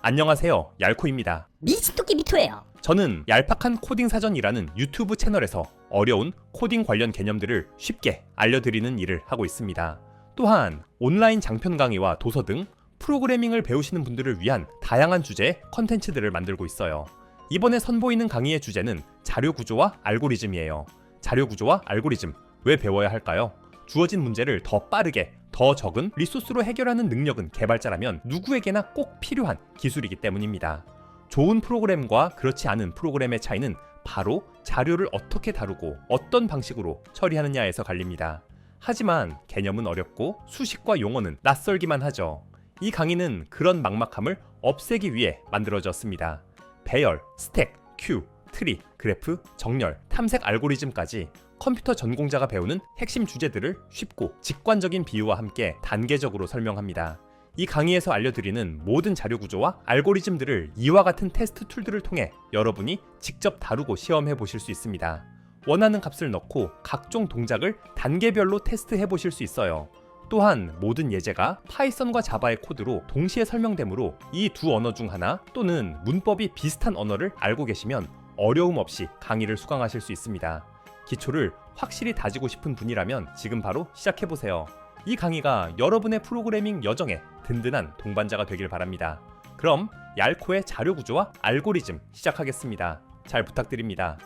안녕하세요, 얄코입니다. 미치토끼 미토예요. 저는 얄팍한 코딩 사전이라는 유튜브 채널에서 어려운 코딩 관련 개념들을 쉽게 알려드리는 일을 하고 있습니다. 또한 온라인 장편 강의와 도서 등 프로그래밍을 배우시는 분들을 위한 다양한 주제의 컨텐츠들을 만들고 있어요. 이번에 선보이는 강의의 주제는 자료구조와 알고리즘이에요. 자료구조와 알고리즘, 왜 배워야 할까요? 주어진 문제를 더 빠르게, 더 적은 리소스로 해결하는 능력은 개발자라면 누구에게나 꼭 필요한 기술이기 때문입니다. 좋은 프로그램과 그렇지 않은 프로그램의 차이는 바로 자료를 어떻게 다루고 어떤 방식으로 처리하느냐에서 갈립니다. 하지만 개념은 어렵고 수식과 용어는 낯설기만 하죠. 이 강의는 그런 막막함을 없애기 위해 만들어졌습니다. 배열, 스택, 큐, 트리, 그래프, 정렬, 탐색 알고리즘까지 컴퓨터 전공자가 배우는 핵심 주제들을 쉽고 직관적인 비유와 함께 단계적으로 설명합니다. 이 강의에서 알려드리는 모든 자료 구조와 알고리즘들을 이와 같은 테스트 툴들을 통해 여러분이 직접 다루고 시험해 보실 수 있습니다. 원하는 값을 넣고 각종 동작을 단계별로 테스트해 보실 수 있어요. 또한 모든 예제가 파이썬과 자바의 코드로 동시에 설명되므로 이 두 언어 중 하나 또는 문법이 비슷한 언어를 알고 계시면 어려움 없이 강의를 수강하실 수 있습니다. 기초를 확실히 다지고 싶은 분이라면 지금 바로 시작해보세요. 이 강의가 여러분의 프로그래밍 여정에 든든한 동반자가 되길 바랍니다. 그럼 얄코의 자료 구조와 알고리즘 시작하겠습니다. 잘 부탁드립니다.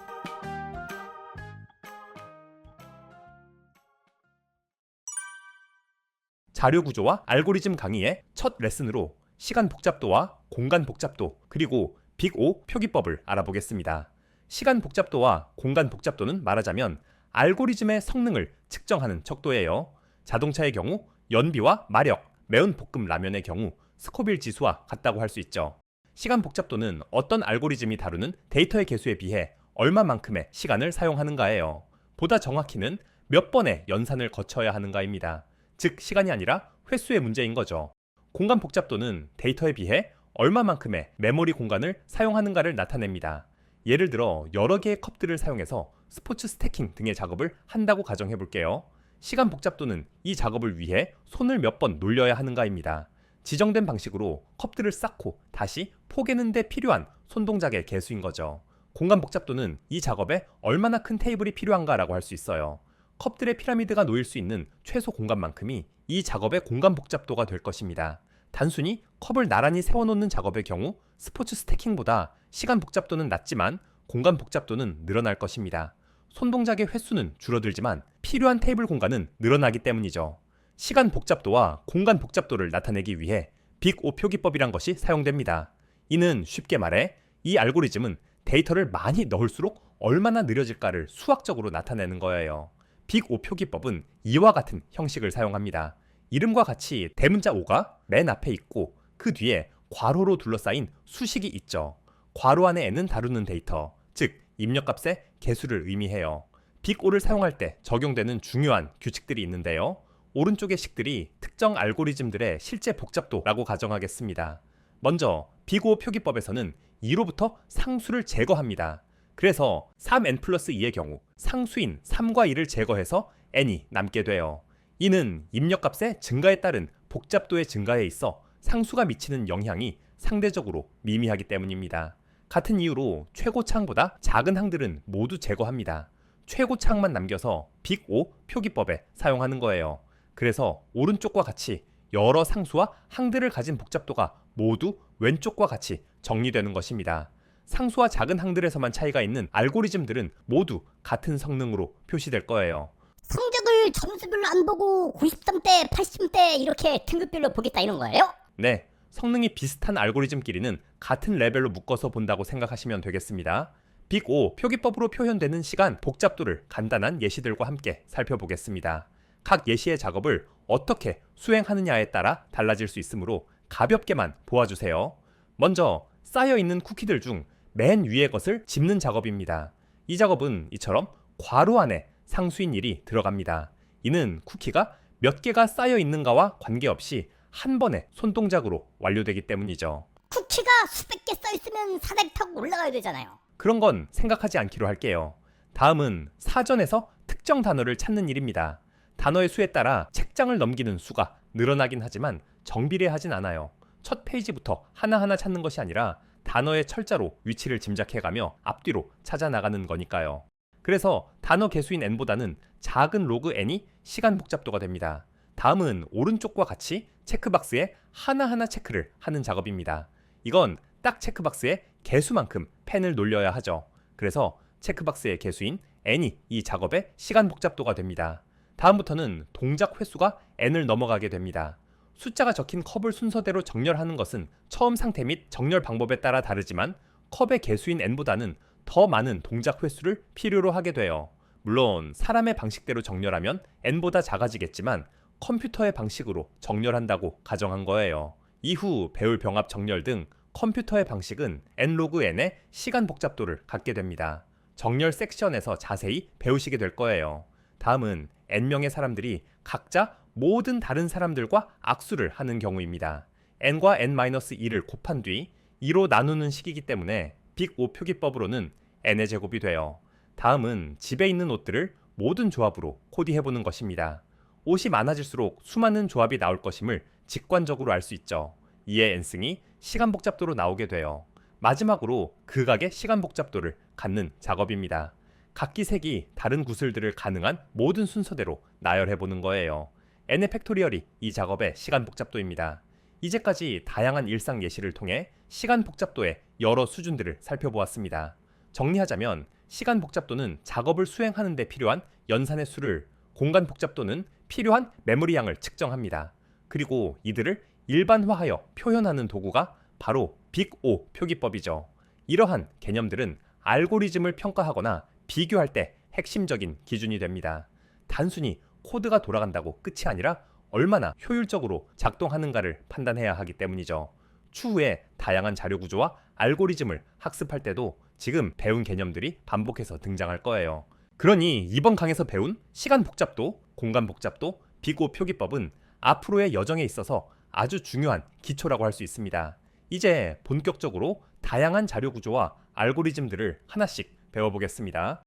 자료 구조와 알고리즘 강의의 첫 레슨으로 시간 복잡도와 공간 복잡도 그리고 빅5 표기법을 알아보겠습니다. 시간 복잡도와 공간 복잡도는 말하자면 알고리즘의 성능을 측정하는 척도예요. 자동차의 경우 연비와 마력, 매운 볶음 라면의 경우 스코빌 지수와 같다고 할 수 있죠. 시간 복잡도는 어떤 알고리즘이 다루는 데이터의 개수에 비해 얼마만큼의 시간을 사용하는가예요. 보다 정확히는 몇 번의 연산을 거쳐야 하는가입니다. 즉 시간이 아니라 횟수의 문제인 거죠. 공간 복잡도는 데이터에 비해 얼마만큼의 메모리 공간을 사용하는가를 나타냅니다. 예를 들어 여러 개의 컵들을 사용해서 스포츠 스태킹 등의 작업을 한다고 가정해 볼게요. 시간 복잡도는 이 작업을 위해 손을 몇 번 놀려야 하는가입니다. 지정된 방식으로 컵들을 쌓고 다시 포개는 데 필요한 손동작의 개수인 거죠. 공간 복잡도는 이 작업에 얼마나 큰 테이블이 필요한가라고 할 수 있어요. 컵들의 피라미드가 놓일 수 있는 최소 공간만큼이 이 작업의 공간 복잡도가 될 것입니다. 단순히 컵을 나란히 세워놓는 작업의 경우 스포츠 스태킹보다 시간 복잡도는 낮지만 공간 복잡도는 늘어날 것입니다. 손동작의 횟수는 줄어들지만 필요한 테이블 공간은 늘어나기 때문이죠. 시간 복잡도와 공간 복잡도를 나타내기 위해 빅5 표기법이란 것이 사용됩니다. 이는 쉽게 말해 이 알고리즘은 데이터를 많이 넣을수록 얼마나 느려질까를 수학적으로 나타내는 거예요. 빅5 표기법은 이와 같은 형식을 사용합니다. 이름과 같이 대문자 5가 맨 앞에 있고 그 뒤에 괄호로 둘러싸인 수식이 있죠. 괄호 안에 n은 다루는 데이터, 즉 입력값의 개수를 의미해요. 빅5를 사용할 때 적용되는 중요한 규칙들이 있는데요. 오른쪽의 식들이 특정 알고리즘들의 실제 복잡도라고 가정하겠습니다. 먼저 빅5 표기법에서는 2로부터 상수를 제거합니다. 그래서 3n 플러스 2의 경우 상수인 3과 2를 제거해서 n이 남게 돼요. 이는 입력값의 증가에 따른 복잡도의 증가에 있어 상수가 미치는 영향이 상대적으로 미미하기 때문입니다. 같은 이유로 최고차항보다 작은 항들은 모두 제거합니다. 최고차항만 남겨서 빅5 표기법에 사용하는 거예요. 그래서 오른쪽과 같이 여러 상수와 항들을 가진 복잡도가 모두 왼쪽과 같이 정리되는 것입니다. 상수와 작은 항들에서만 차이가 있는 알고리즘들은 모두 같은 성능으로 표시될 거예요. 성적을 점수별로 안 보고 90점대, 80점대 이렇게 등급별로 보겠다 이런 거예요? 네, 성능이 비슷한 알고리즘끼리는 같은 레벨로 묶어서 본다고 생각하시면 되겠습니다. 빅5 표기법으로 표현되는 시간 복잡도를 간단한 예시들과 함께 살펴보겠습니다. 각 예시의 작업을 어떻게 수행하느냐에 따라 달라질 수 있으므로 가볍게만 보아주세요. 먼저 쌓여있는 쿠키들 중 맨 위의 것을 집는 작업입니다. 이 작업은 이처럼 괄호 안에 상수인 1이 들어갑니다. 이는 쿠키가 몇 개가 쌓여 있는가와 관계없이 한 번에 손동작으로 완료되기 때문이죠. 쿠키가 수백 개 써있으면 사다리 타고 올라가야 되잖아요. 그런 건 생각하지 않기로 할게요. 다음은 사전에서 특정 단어를 찾는 일입니다. 단어의 수에 따라 책장을 넘기는 수가 늘어나긴 하지만 정비례하진 않아요. 첫 페이지부터 하나하나 찾는 것이 아니라 단어의 철자로 위치를 짐작해가며 앞뒤로 찾아 나가는 거니까요. 그래서 단어 개수인 n보다는 작은 로그 n이 시간 복잡도가 됩니다. 다음은 오른쪽과 같이 체크박스에 하나하나 체크를 하는 작업입니다. 이건 딱 체크박스의 개수만큼 펜을 놀려야 하죠. 그래서 체크박스의 개수인 n이 이 작업의 시간 복잡도가 됩니다. 다음부터는 동작 횟수가 n을 넘어가게 됩니다. 숫자가 적힌 컵을 순서대로 정렬하는 것은 처음 상태 및 정렬 방법에 따라 다르지만 컵의 개수인 n보다는 더 많은 동작 횟수를 필요로 하게 돼요. 물론 사람의 방식대로 정렬하면 n보다 작아지겠지만 컴퓨터의 방식으로 정렬한다고 가정한 거예요. 이후 배울 병합 정렬 등 컴퓨터의 방식은 n로그 n의 시간 복잡도를 갖게 됩니다. 정렬 섹션에서 자세히 배우시게 될 거예요. 다음은 n명의 사람들이 각자 모든 다른 사람들과 악수를 하는 경우입니다. n과 n-2를 곱한 뒤 2로 나누는 식이기 때문에 빅5 표기법으로는 n의 제곱이 돼요. 다음은 집에 있는 옷들을 모든 조합으로 코디해보는 것입니다. 옷이 많아질수록 수많은 조합이 나올 것임을 직관적으로 알 수 있죠. 이에 n승이 시간 복잡도로 나오게 돼요. 마지막으로 극악의 시간 복잡도를 갖는 작업입니다. 각기 색이 다른 구슬들을 가능한 모든 순서대로 나열해보는 거예요. n의 팩토리얼이 이 작업의 시간 복잡도입니다. 이제까지 다양한 일상 예시를 통해 시간 복잡도의 여러 수준들을 살펴보았습니다. 정리하자면 시간 복잡도는 작업을 수행하는 데 필요한 연산의 수를, 공간 복잡도는 필요한 메모리 양을 측정합니다. 그리고 이들을 일반화하여 표현하는 도구가 바로 빅5 표기법이죠. 이러한 개념들은 알고리즘을 평가하거나 비교할 때 핵심적인 기준이 됩니다. 단순히 코드가 돌아간다고 끝이 아니라 얼마나 효율적으로 작동하는가를 판단해야 하기 때문이죠. 추후에 다양한 자료 구조와 알고리즘을 학습할 때도 지금 배운 개념들이 반복해서 등장할 거예요. 그러니 이번 강에서 배운 시간 복잡도, 공간 복잡도, 빅5 표기법은 앞으로의 여정에 있어서 아주 중요한 기초라고 할 수 있습니다. 이제 본격적으로 다양한 자료 구조와 알고리즘들을 하나씩 배워보겠습니다.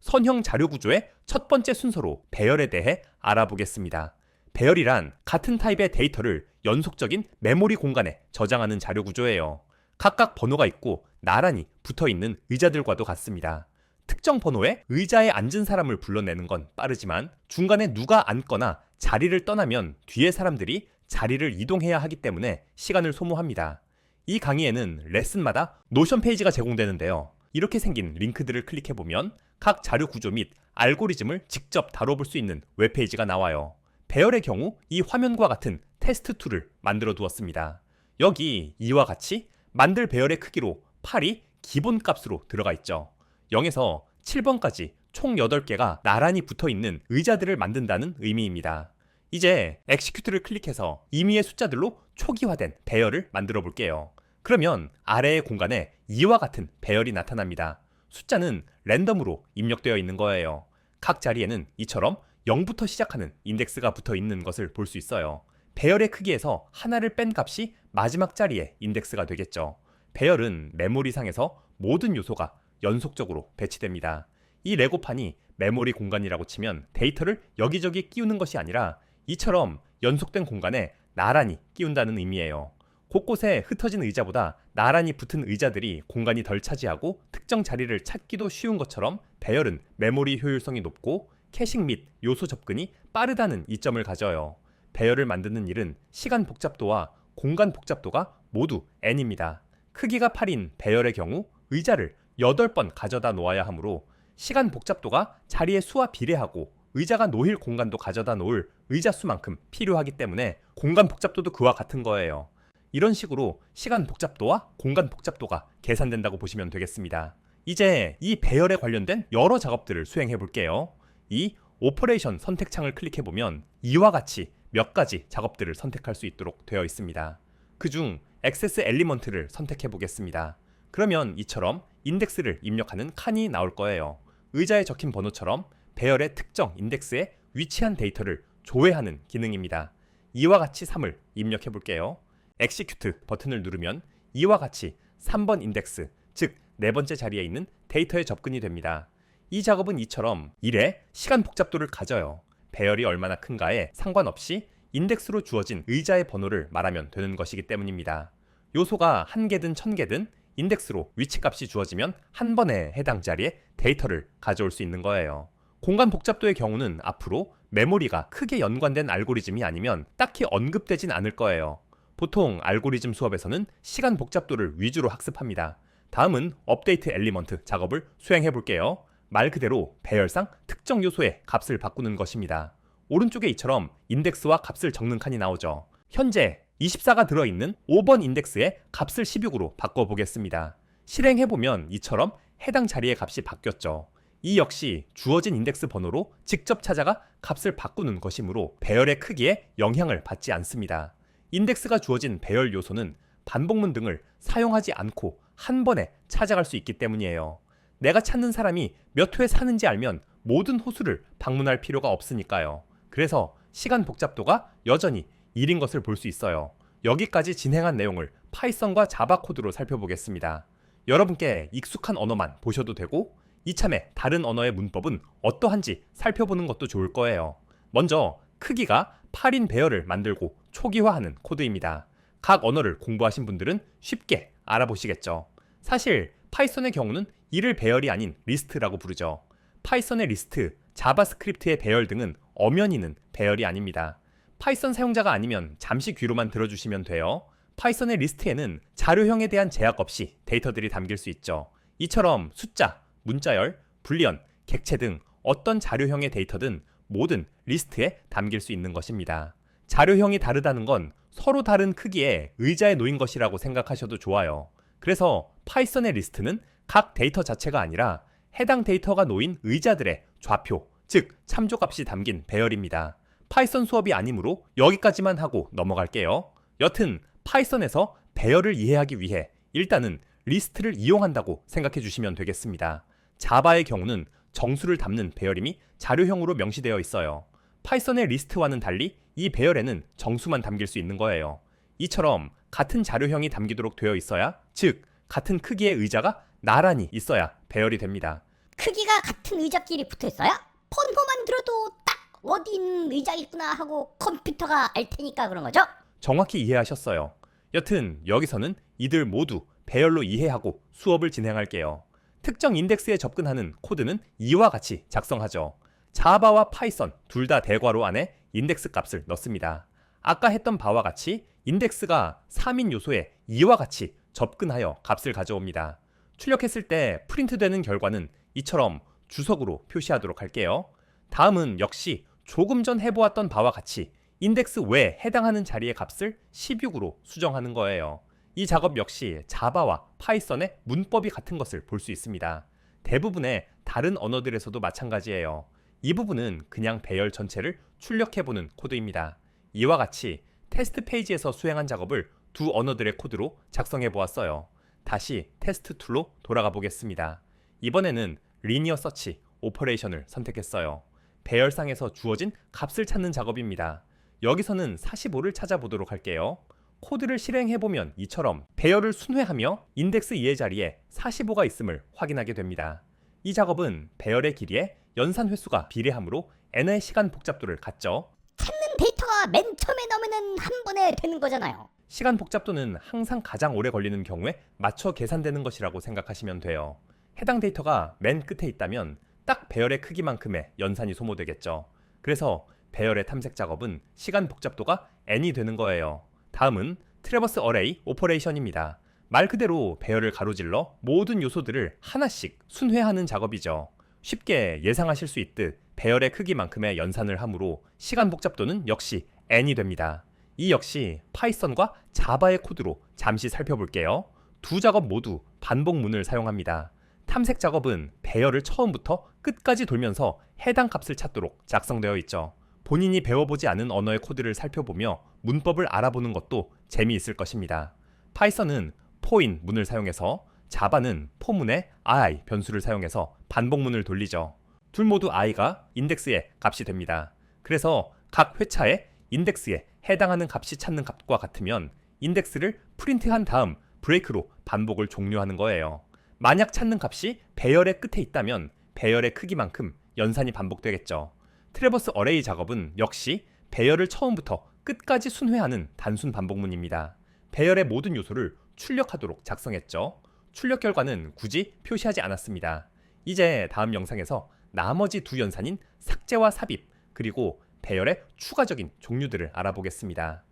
선형 자료 구조의 첫 번째 순서로 배열에 대해 알아보겠습니다. 배열이란 같은 타입의 데이터를 연속적인 메모리 공간에 저장하는 자료 구조예요. 각각 번호가 있고 나란히 붙어있는 의자들과도 같습니다. 특정 번호에 의자에 앉은 사람을 불러내는 건 빠르지만 중간에 누가 앉거나 자리를 떠나면 뒤에 사람들이 자리를 이동해야 하기 때문에 시간을 소모합니다. 이 강의에는 레슨마다 노션 페이지가 제공되는데요. 이렇게 생긴 링크들을 클릭해보면 각 자료 구조 및 알고리즘을 직접 다뤄볼 수 있는 웹페이지가 나와요. 배열의 경우 이 화면과 같은 테스트 툴을 만들어 두었습니다. 여기 이와 같이 만들 배열의 크기로 8이 기본값으로 들어가 있죠. 0에서 7번까지 총 8개가 나란히 붙어있는 의자들을 만든다는 의미입니다. 이제 execute를 클릭해서 임의의 숫자들로 초기화된 배열을 만들어 볼게요. 그러면 아래의 공간에 이와 같은 배열이 나타납니다. 숫자는 랜덤으로 입력되어 있는 거예요. 각 자리에는 이처럼 0부터 시작하는 인덱스가 붙어 있는 것을 볼 수 있어요. 배열의 크기에서 하나를 뺀 값이 마지막 자리에 인덱스가 되겠죠. 배열은 메모리상에서 모든 요소가 연속적으로 배치됩니다. 이 레고판이 메모리 공간이라고 치면 데이터를 여기저기 끼우는 것이 아니라 이처럼 연속된 공간에 나란히 끼운다는 의미예요. 곳곳에 흩어진 의자보다 나란히 붙은 의자들이 공간이 덜 차지하고 특정 자리를 찾기도 쉬운 것처럼 배열은 메모리 효율성이 높고 캐싱 및 요소 접근이 빠르다는 이점을 가져요. 배열을 만드는 일은 시간 복잡도와 공간 복잡도가 모두 n입니다. 크기가 8인 배열의 경우 의자를 8번 가져다 놓아야 하므로 시간 복잡도가 자리의 수와 비례하고 의자가 놓일 공간도 가져다 놓을 의자 수만큼 필요하기 때문에 공간 복잡도도 그와 같은 거예요. 이런 식으로 시간 복잡도와 공간 복잡도가 계산된다고 보시면 되겠습니다. 이제 이 배열에 관련된 여러 작업들을 수행해 볼게요. 이 오퍼레이션 선택창을 클릭해보면 이와 같이 몇 가지 작업들을 선택할 수 있도록 되어 있습니다. 그중 액세스 엘리먼트를 선택해 보겠습니다. 그러면 이처럼 인덱스를 입력하는 칸이 나올 거예요. 의자에 적힌 번호처럼 배열의 특정 인덱스에 위치한 데이터를 조회하는 기능입니다. 이와 같이 3을 입력해 볼게요. execute 버튼을 누르면 이와 같이 3번 인덱스, 즉 네 번째 자리에 있는 데이터에 접근이 됩니다. 이 작업은 이처럼 1의 시간 복잡도를 가져요. 배열이 얼마나 큰가에 상관없이 인덱스로 주어진 의자의 번호를 말하면 되는 것이기 때문입니다. 요소가 1개든 1000개든 인덱스로 위치값이 주어지면 한 번에 해당 자리에 데이터를 가져올 수 있는 거예요. 공간 복잡도의 경우는 앞으로 메모리가 크게 연관된 알고리즘이 아니면 딱히 언급되진 않을 거예요. 보통 알고리즘 수업에서는 시간 복잡도를 위주로 학습합니다. 다음은 업데이트 엘리먼트 작업을 수행해 볼게요. 말 그대로 배열상 특정 요소의 값을 바꾸는 것입니다. 오른쪽에 이처럼 인덱스와 값을 적는 칸이 나오죠. 현재 24가 들어있는 5번 인덱스의 값을 16으로 바꿔보겠습니다. 실행해보면 이처럼 해당 자리의 값이 바뀌었죠. 이 역시 주어진 인덱스 번호로 직접 찾아가 값을 바꾸는 것이므로 배열의 크기에 영향을 받지 않습니다. 인덱스가 주어진 배열 요소는 반복문 등을 사용하지 않고 한 번에 찾아갈 수 있기 때문이에요. 내가 찾는 사람이 몇 호에 사는지 알면 모든 호수를 방문할 필요가 없으니까요. 그래서 시간 복잡도가 여전히 1인 것을 볼 수 있어요. 여기까지 진행한 내용을 파이썬과 자바 코드로 살펴보겠습니다. 여러분께 익숙한 언어만 보셔도 되고 이참에 다른 언어의 문법은 어떠한지 살펴보는 것도 좋을 거예요. 먼저 크기가 8인 배열을 만들고 초기화하는 코드입니다. 각 언어를 공부하신 분들은 쉽게 알아보시겠죠. 사실 파이썬의 경우는 이를 배열이 아닌 리스트라고 부르죠. 파이썬의 리스트, 자바스크립트의 배열 등은 엄연히는 배열이 아닙니다. 파이썬 사용자가 아니면 잠시 귀로만 들어주시면 돼요. 파이썬의 리스트에는 자료형에 대한 제약 없이 데이터들이 담길 수 있죠. 이처럼 숫자, 문자열, 불리언, 객체 등 어떤 자료형의 데이터든 모든 리스트에 담길 수 있는 것입니다. 자료형이 다르다는 건 서로 다른 크기의 의자에 놓인 것이라고 생각하셔도 좋아요. 그래서 파이썬의 리스트는 각 데이터 자체가 아니라 해당 데이터가 놓인 의자들의 좌표, 즉 참조값이 담긴 배열입니다. 파이썬 수업이 아니므로 여기까지만 하고 넘어갈게요. 여튼 파이썬에서 배열을 이해하기 위해 일단은 리스트를 이용한다고 생각해 주시면 되겠습니다. 자바의 경우는 정수를 담는 배열임이 자료형으로 명시되어 있어요. 파이썬의 리스트와는 달리 이 배열에는 정수만 담길 수 있는 거예요. 이처럼 같은 자료형이 담기도록 되어 있어야, 즉 같은 크기의 의자가 나란히 있어야 배열이 됩니다. 크기가 같은 의자끼리 붙어있어요? 번호만 들어도 딱 어디 있는 의자겠구나 하고 컴퓨터가 알 테니까 그런 거죠? 정확히 이해하셨어요. 여튼 여기서는 이들 모두 배열로 이해하고 수업을 진행할게요. 특정 인덱스에 접근하는 코드는 이와 같이 작성하죠. 자바와 파이썬 둘 다 대괄호 안에 인덱스 값을 넣습니다. 아까 했던 바와 같이 인덱스가 3인 요소에 이와 같이 접근하여 값을 가져옵니다. 출력했을 때 프린트되는 결과는 이처럼 주석으로 표시하도록 할게요. 다음은 역시 조금 전 해보았던 바와 같이 인덱스 외에 해당하는 자리의 값을 16으로 수정하는 거예요. 이 작업 역시 자바와 파이썬의 문법이 같은 것을 볼 수 있습니다. 대부분의 다른 언어들에서도 마찬가지예요. 이 부분은 그냥 배열 전체를 출력해보는 코드입니다. 이와 같이 테스트 페이지에서 수행한 작업을 두 언어들의 코드로 작성해보았어요. 다시 테스트 툴로 돌아가 보겠습니다. 이번에는 리니어 서치 오퍼레이션을 선택했어요. 배열상에서 주어진 값을 찾는 작업입니다. 여기서는 45를 찾아보도록 할게요. 코드를 실행해보면 이처럼 배열을 순회하며 인덱스 2의 자리에 45가 있음을 확인하게 됩니다. 이 작업은 배열의 길이에 연산 횟수가 비례하므로 n의 시간 복잡도를 갖죠. 찾는 데이터가 맨 처음에 넣으면 한 번에 되는 거잖아요. 시간 복잡도는 항상 가장 오래 걸리는 경우에 맞춰 계산되는 것이라고 생각하시면 돼요. 해당 데이터가 맨 끝에 있다면 딱 배열의 크기만큼의 연산이 소모되겠죠. 그래서 배열의 탐색 작업은 시간 복잡도가 n이 되는 거예요. 다음은 트래버스 어레이 오퍼레이션입니다. 말 그대로 배열을 가로질러 모든 요소들을 하나씩 순회하는 작업이죠. 쉽게 예상하실 수 있듯 배열의 크기만큼의 연산을 하므로 시간 복잡도는 역시 n이 됩니다. 이 역시 파이썬과 자바의 코드로 잠시 살펴볼게요. 두 작업 모두 반복문을 사용합니다. 탐색 작업은 배열을 처음부터 끝까지 돌면서 해당 값을 찾도록 작성되어 있죠. 본인이 배워보지 않은 언어의 코드를 살펴보며 문법을 알아보는 것도 재미있을 것입니다. 파이썬은 포인 문을 사용해서, 자바는 포문에 i 변수를 사용해서 반복문을 돌리죠. 둘 모두 i가 인덱스의 값이 됩니다. 그래서 각 회차에 인덱스에 해당하는 값이 찾는 값과 같으면 인덱스를 프린트한 다음 브레이크로 반복을 종료하는 거예요. 만약 찾는 값이 배열의 끝에 있다면 배열의 크기만큼 연산이 반복되겠죠. 트래버스 어레이 작업은 역시 배열을 처음부터 끝까지 순회하는 단순 반복문입니다. 배열의 모든 요소를 출력하도록 작성했죠. 출력 결과는 굳이 표시하지 않았습니다. 이제 다음 영상에서 나머지 두 연산인 삭제와 삽입, 그리고 배열의 추가적인 종류들을 알아보겠습니다.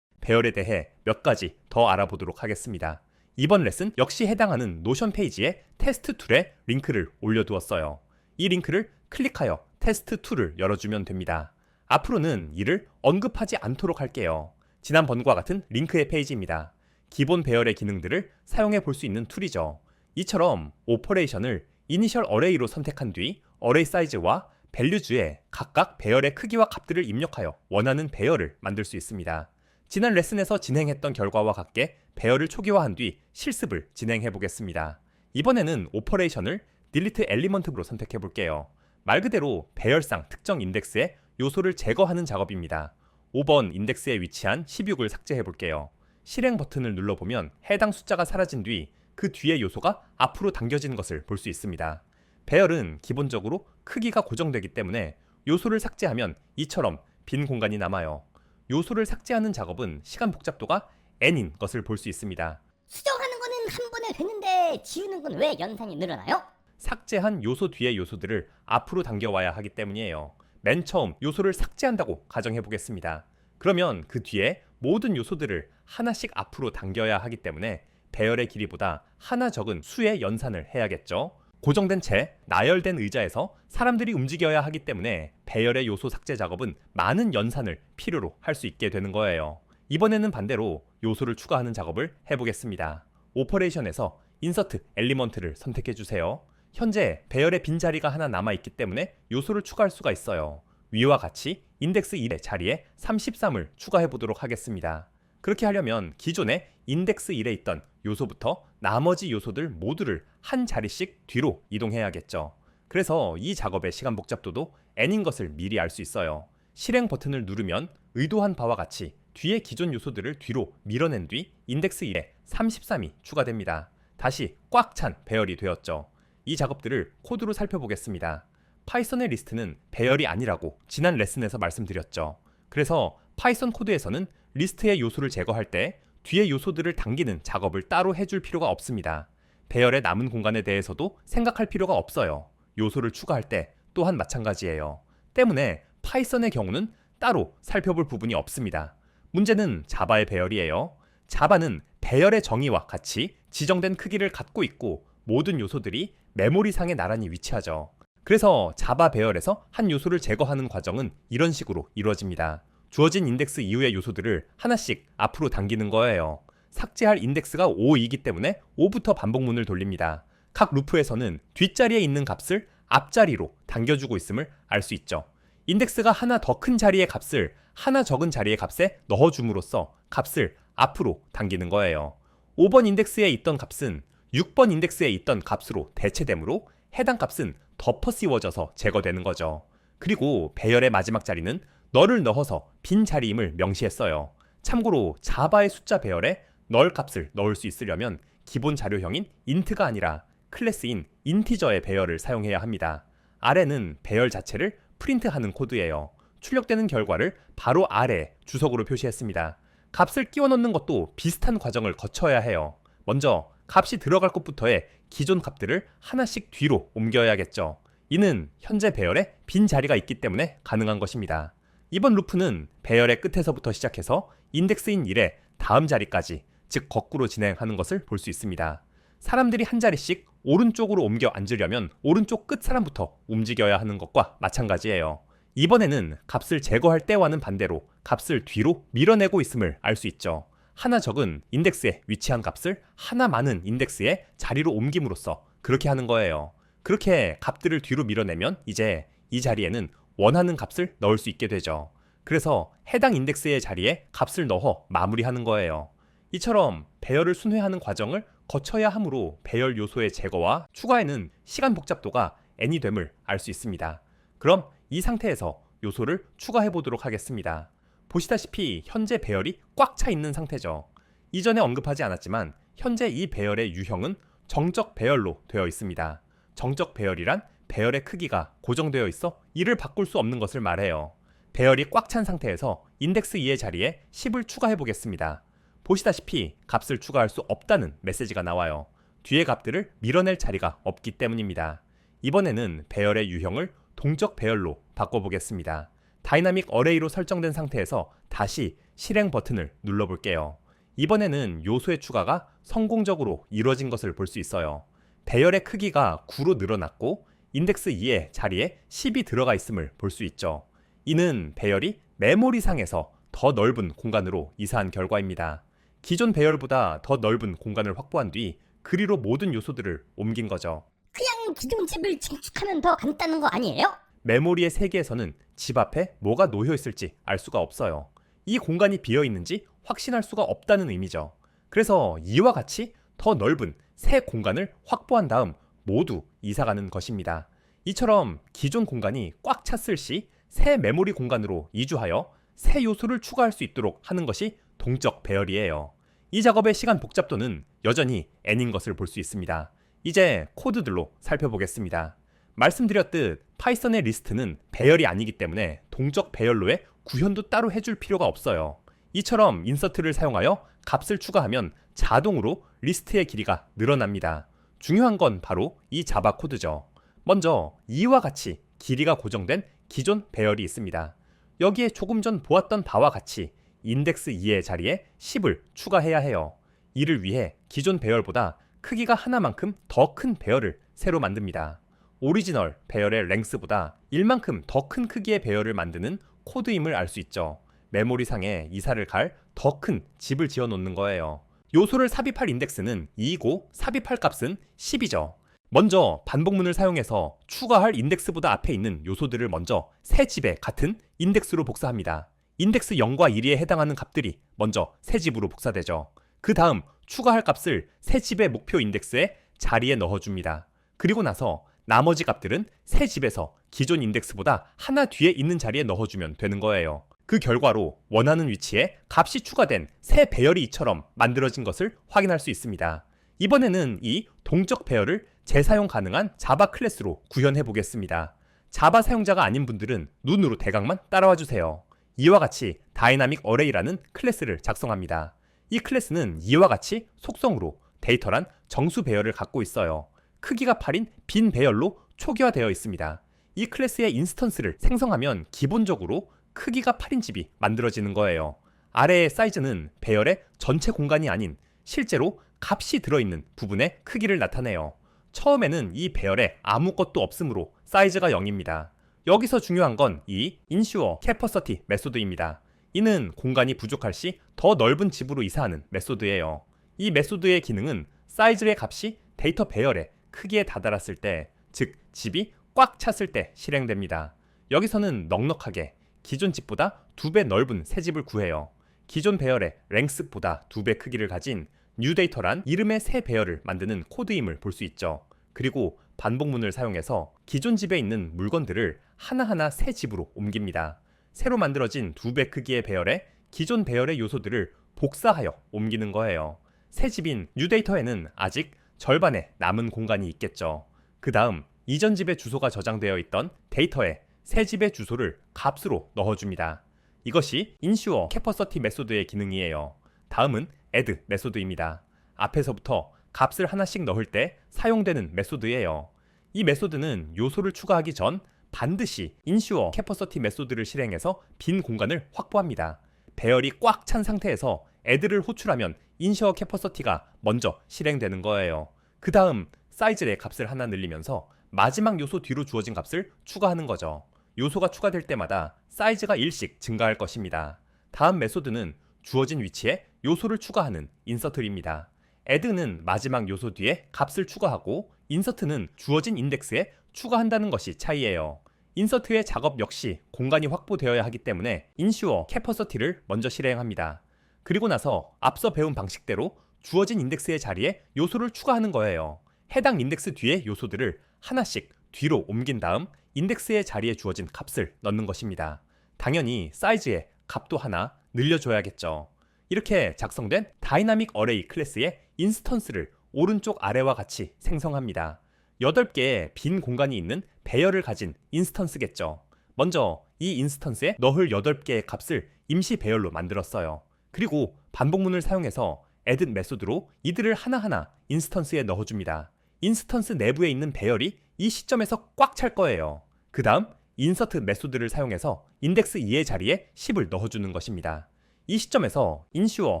배열에 대해 몇 가지 더 알아보도록 하겠습니다. 이번 레슨 역시 해당하는 노션 페이지에 테스트 툴에 링크를 올려두었어요. 이 링크를 클릭하여 테스트 툴을 열어주면 됩니다. 앞으로는 이를 언급하지 않도록 할게요. 지난번과 같은 링크의 페이지입니다. 기본 배열의 기능들을 사용해 볼 수 있는 툴이죠. 이처럼 오퍼레이션을 이니셜 어레이로 선택한 뒤 어레이 사이즈와 밸류주에 각각 배열의 크기와 값들을 입력하여 원하는 배열을 만들 수 있습니다. 지난 레슨에서 진행했던 결과와 같게 배열을 초기화한 뒤 실습을 진행해 보겠습니다. 이번에는 오퍼레이션을 딜리트 엘리먼트로 선택해 볼게요. 말 그대로 배열상 특정 인덱스의 요소를 제거하는 작업입니다. 5번 인덱스에 위치한 16을 삭제해 볼게요. 실행 버튼을 눌러보면 해당 숫자가 사라진 뒤 그 뒤에 요소가 앞으로 당겨진 것을 볼 수 있습니다. 배열은 기본적으로 크기가 고정되기 때문에 요소를 삭제하면 이처럼 빈 공간이 남아요. 요소를 삭제하는 작업은 시간 복잡도가 n인 것을 볼 수 있습니다. 수정하는 거는 한 번에 되는데 지우는 건 왜 연산이 늘어나요? 삭제한 요소 뒤의 요소들을 앞으로 당겨와야 하기 때문이에요. 맨 처음 요소를 삭제한다고 가정해 보겠습니다. 그러면 그 뒤에 모든 요소들을 하나씩 앞으로 당겨야 하기 때문에 배열의 길이보다 하나 적은 수의 연산을 해야겠죠. 고정된 채 나열된 의자에서 사람들이 움직여야 하기 때문에 배열의 요소 삭제 작업은 많은 연산을 필요로 할 수 있게 되는 거예요. 이번에는 반대로 요소를 추가하는 작업을 해보겠습니다. 오퍼레이션에서 인서트 엘리먼트를 선택해 주세요. 현재 배열의 빈자리가 하나 남아있기 때문에 요소를 추가할 수가 있어요. 위와 같이 인덱스 1의 자리에 33을 추가해 보도록 하겠습니다. 그렇게 하려면 기존에 인덱스 1에 있던 요소부터 나머지 요소들 모두를 한 자리씩 뒤로 이동해야겠죠. 그래서 이 작업의 시간 복잡도도 n인 것을 미리 알 수 있어요. 실행 버튼을 누르면 의도한 바와 같이 뒤에 기존 요소들을 뒤로 밀어낸 뒤 인덱스 1에 33이 추가됩니다. 다시 꽉 찬 배열이 되었죠. 이 작업들을 코드로 살펴보겠습니다. 파이썬의 리스트는 배열이 아니라고 지난 레슨에서 말씀드렸죠. 그래서 파이썬 코드에서는 리스트의 요소를 제거할 때 뒤에 요소들을 당기는 작업을 따로 해줄 필요가 없습니다. 배열의 남은 공간에 대해서도 생각할 필요가 없어요. 요소를 추가할 때 또한 마찬가지예요. 때문에 파이썬의 경우는 따로 살펴볼 부분이 없습니다. 문제는 자바의 배열이에요. 자바는 배열의 정의와 같이 지정된 크기를 갖고 있고 모든 요소들이 메모리상에 나란히 위치하죠. 그래서 자바 배열에서 한 요소를 제거하는 과정은 이런 식으로 이루어집니다. 주어진 인덱스 이후의 요소들을 하나씩 앞으로 당기는 거예요. 삭제할 인덱스가 5이기 때문에 5부터 반복문을 돌립니다. 각 루프에서는 뒷자리에 있는 값을 앞자리로 당겨주고 있음을 알 수 있죠. 인덱스가 하나 더 큰 자리의 값을 하나 적은 자리의 값에 넣어줌으로써 값을 앞으로 당기는 거예요. 5번 인덱스에 있던 값은 6번 인덱스에 있던 값으로 대체되므로 해당 값은 덮어 씌워져서 제거되는 거죠. 그리고 배열의 마지막 자리는 널을 넣어서 빈 자리임을 명시했어요. 참고로 자바의 숫자 배열에 널 값을 넣을 수 있으려면 기본 자료형인 int가 아니라 클래스인 인티저의 배열을 사용해야 합니다. 아래는 배열 자체를 프린트하는 코드예요. 출력되는 결과를 바로 아래 주석으로 표시했습니다. 값을 끼워 넣는 것도 비슷한 과정을 거쳐야 해요. 먼저 값이 들어갈 곳부터의 기존 값들을 하나씩 뒤로 옮겨야겠죠. 이는 현재 배열에 빈 자리가 있기 때문에 가능한 것입니다. 이번 루프는 배열의 끝에서부터 시작해서 인덱스인 1의 다음 자리까지, 즉 거꾸로 진행하는 것을 볼 수 있습니다. 사람들이 한 자리씩 오른쪽으로 옮겨 앉으려면 오른쪽 끝 사람부터 움직여야 하는 것과 마찬가지예요. 이번에는 값을 제거할 때와는 반대로 값을 뒤로 밀어내고 있음을 알 수 있죠. 하나 적은 인덱스에 위치한 값을 하나 많은 인덱스에 자리로 옮김으로써 그렇게 하는 거예요. 그렇게 값들을 뒤로 밀어내면 이제 이 자리에는 원하는 값을 넣을 수 있게 되죠. 그래서 해당 인덱스의 자리에 값을 넣어 마무리하는 거예요. 이처럼 배열을 순회하는 과정을 거쳐야 하므로 배열 요소의 제거와 추가에는 시간 복잡도가 n이 됨을 알 수 있습니다. 그럼 이 상태에서 요소를 추가해 보도록 하겠습니다. 보시다시피 현재 배열이 꽉 차 있는 상태죠. 이전에 언급하지 않았지만 현재 이 배열의 유형은 정적 배열로 되어 있습니다. 정적 배열이란 배열의 크기가 고정되어 있어 이를 바꿀 수 없는 것을 말해요. 배열이 꽉 찬 상태에서 인덱스 2의 자리에 10을 추가해 보겠습니다. 보시다시피 값을 추가할 수 없다는 메시지가 나와요. 뒤에 값들을 밀어낼 자리가 없기 때문입니다. 이번에는 배열의 유형을 동적 배열로 바꿔보겠습니다. 다이나믹 어레이로 설정된 상태에서 다시 실행 버튼을 눌러볼게요. 이번에는 요소의 추가가 성공적으로 이루어진 것을 볼 수 있어요. 배열의 크기가 9로 늘어났고 인덱스 2의 자리에 10이 들어가 있음을 볼 수 있죠. 이는 배열이 메모리상에서 더 넓은 공간으로 이사한 결과입니다. 기존 배열보다 더 넓은 공간을 확보한 뒤 그리로 모든 요소들을 옮긴 거죠. 그냥 기존 집을 증축하면 더 간단한 거 아니에요? 메모리의 세계에서는 집 앞에 뭐가 놓여 있을지 알 수가 없어요. 이 공간이 비어 있는지 확신할 수가 없다는 의미죠. 그래서 이와 같이 더 넓은 새 공간을 확보한 다음 모두 이사가는 것입니다. 이처럼 기존 공간이 꽉 찼을 시 새 메모리 공간으로 이주하여 새 요소를 추가할 수 있도록 하는 것이 동적 배열이에요. 이 작업의 시간 복잡도는 여전히 n인 것을 볼 수 있습니다. 이제 코드들로 살펴보겠습니다. 말씀드렸듯 파이썬의 리스트는 배열이 아니기 때문에 동적 배열로의 구현도 따로 해줄 필요가 없어요. 이처럼 인서트를 사용하여 값을 추가하면 자동으로 리스트의 길이가 늘어납니다. 중요한 건 바로 이 자바 코드죠. 먼저 이와 같이 길이가 고정된 기존 배열이 있습니다. 여기에 조금 전 보았던 바와 같이 인덱스 2의 자리에 10을 추가해야 해요. 이를 위해 기존 배열보다 크기가 하나만큼 더 큰 배열을 새로 만듭니다. 오리지널 배열의 랭스보다 1만큼 더 큰 크기의 배열을 만드는 코드임을 알 수 있죠. 메모리상에 이사를 갈 더 큰 집을 지어 놓는 거예요. 요소를 삽입할 인덱스는 2이고 삽입할 값은 10이죠. 먼저 반복문을 사용해서 추가할 인덱스보다 앞에 있는 요소들을 먼저 새 집에 같은 인덱스로 복사합니다. 인덱스 0과 1에 해당하는 값들이 먼저 새 집으로 복사되죠. 그 다음 추가할 값을 새 집의 목표 인덱스에 자리에 넣어줍니다. 그리고 나서 나머지 값들은 새 집에서 기존 인덱스보다 하나 뒤에 있는 자리에 넣어주면 되는 거예요. 그 결과로 원하는 위치에 값이 추가된 새 배열이 이처럼 만들어진 것을 확인할 수 있습니다. 이번에는 이 동적 배열을 재사용 가능한 자바 클래스로 구현해 보겠습니다. 자바 사용자가 아닌 분들은 눈으로 대강만 따라와 주세요. 이와 같이 다이나믹 어레이라는 클래스를 작성합니다. 이 클래스는 이와 같이 속성으로 데이터란 정수 배열을 갖고 있어요. 크기가 8인 빈 배열로 초기화되어 있습니다. 이 클래스의 인스턴스를 생성하면 기본적으로 크기가 8인 집이 만들어지는 거예요. 아래의 사이즈는 배열의 전체 공간이 아닌 실제로 값이 들어있는 부분의 크기를 나타내요. 처음에는 이 배열에 아무것도 없으므로 사이즈가 0입니다. 여기서 중요한 건 이 ensure capacity 메소드입니다. 이는 공간이 부족할 시 더 넓은 집으로 이사하는 메소드예요. 이 메소드의 기능은 사이즈의 값이 데이터 배열의 크기에 다다랐을 때, 즉 집이 꽉 찼을 때 실행됩니다. 여기서는 넉넉하게 기존 집보다 2배 넓은 새 집을 구해요. 기존 배열의 랭스보다 2배 크기를 가진 new data란 이름의 새 배열을 만드는 코드임을 볼 수 있죠. 그리고 반복문을 사용해서 기존 집에 있는 물건들을 하나하나 새 집으로 옮깁니다. 새로 만들어진 2배 크기의 배열에 기존 배열의 요소들을 복사하여 옮기는 거예요. 새 집인 new data에는 아직 절반의 남은 공간이 있겠죠. 그 다음 이전 집의 주소가 저장되어 있던 데이터에 새 집의 주소를 값으로 넣어줍니다. 이것이 ensure capacity 메소드의 기능이에요. 다음은 add 메소드입니다. 앞에서부터 값을 하나씩 넣을 때 사용되는 메소드예요. 이 메소드는 요소를 추가하기 전 반드시 ensure capacity 메소드를 실행해서 빈 공간을 확보합니다. 배열이 꽉 찬 상태에서 add를 호출하면 ensure capacity가 먼저 실행되는 거예요. 그 다음 사이즈의 값을 하나 늘리면서 마지막 요소 뒤로 주어진 값을 추가하는 거죠. 요소가 추가될 때마다 사이즈가 1씩 증가할 것입니다. 다음 메소드는 주어진 위치에 요소를 추가하는 인서트입니다. add는 마지막 요소 뒤에 값을 추가하고 인서트는 주어진 인덱스에 추가한다는 것이 차이예요. 인서트의 작업 역시 공간이 확보되어야 하기 때문에 ensure capacity를 먼저 실행합니다. 그리고 나서 앞서 배운 방식대로 주어진 인덱스의 자리에 요소를 추가하는 거예요. 해당 인덱스 뒤의 요소들을 하나씩 뒤로 옮긴 다음 인덱스의 자리에 주어진 값을 넣는 것입니다. 당연히 사이즈의 값도 하나 늘려줘야겠죠. 이렇게 작성된 다이나믹 어레이 클래스의 인스턴스를 오른쪽 아래와 같이 생성합니다. 8개의 빈 공간이 있는 배열을 가진 인스턴스겠죠. 먼저 이 인스턴스에 너hl 8개의 값을 임시 배열로 만들었어요. 그리고 반복문을 사용해서 add 메소드로 이들을 하나하나 인스턴스에 넣어줍니다. 인스턴스 내부에 있는 배열이 이 시점에서 꽉 찰 거예요. 그 다음 insert 메소드를 사용해서 인덱스 2의 자리에 10을 넣어주는 것입니다. 이 시점에서 ensure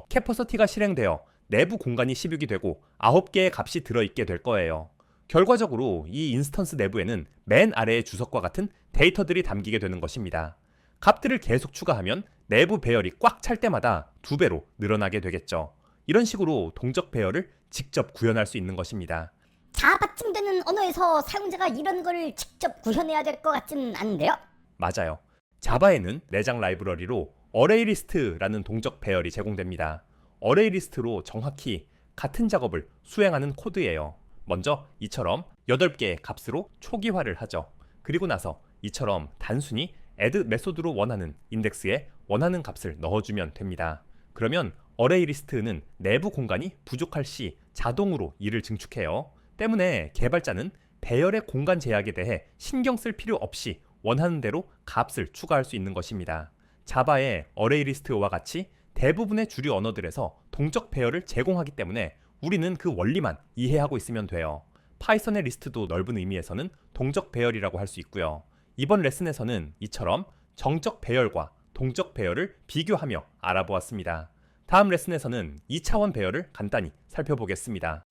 capacity 실행되어 내부 공간이 16이 되고 9개의 값이 들어있게 될 거예요. 결과적으로 이 인스턴스 내부에는 맨 아래의 주석과 같은 데이터들이 담기게 되는 것입니다. 값들을 계속 추가하면 내부 배열이 꽉 찰 때마다 2배로 늘어나게 되겠죠. 이런 식으로 동적 배열을 직접 구현할 수 있는 것입니다. 자바쯤되는 언어에서 사용자가 이런 걸 직접 구현해야 될 것 같진 않은데요? 맞아요. 자바에는 내장 라이브러리로 어레이리스트라는 동적 배열이 제공됩니다. 어레이리스트로 정확히 같은 작업을 수행하는 코드예요. 먼저 이처럼 8개의 값으로 초기화를 하죠. 그리고 나서 이처럼 단순히 add 메소드로 원하는 인덱스에 원하는 값을 넣어주면 됩니다. 그러면 어레이리스트는 내부 공간이 부족할 시 자동으로 이를 증축해요. 때문에 개발자는 배열의 공간 제약에 대해 신경 쓸 필요 없이 원하는 대로 값을 추가할 수 있는 것입니다. 자바의 어레이리스트와 같이 대부분의 주류 언어들에서 동적 배열을 제공하기 때문에 우리는 그 원리만 이해하고 있으면 돼요. 파이썬의 리스트도 넓은 의미에서는 동적 배열이라고 할 수 있고요. 이번 레슨에서는 이처럼 정적 배열과 동적 배열을 비교하며 알아보았습니다. 다음 레슨에서는 2차원 배열을 간단히 살펴보겠습니다.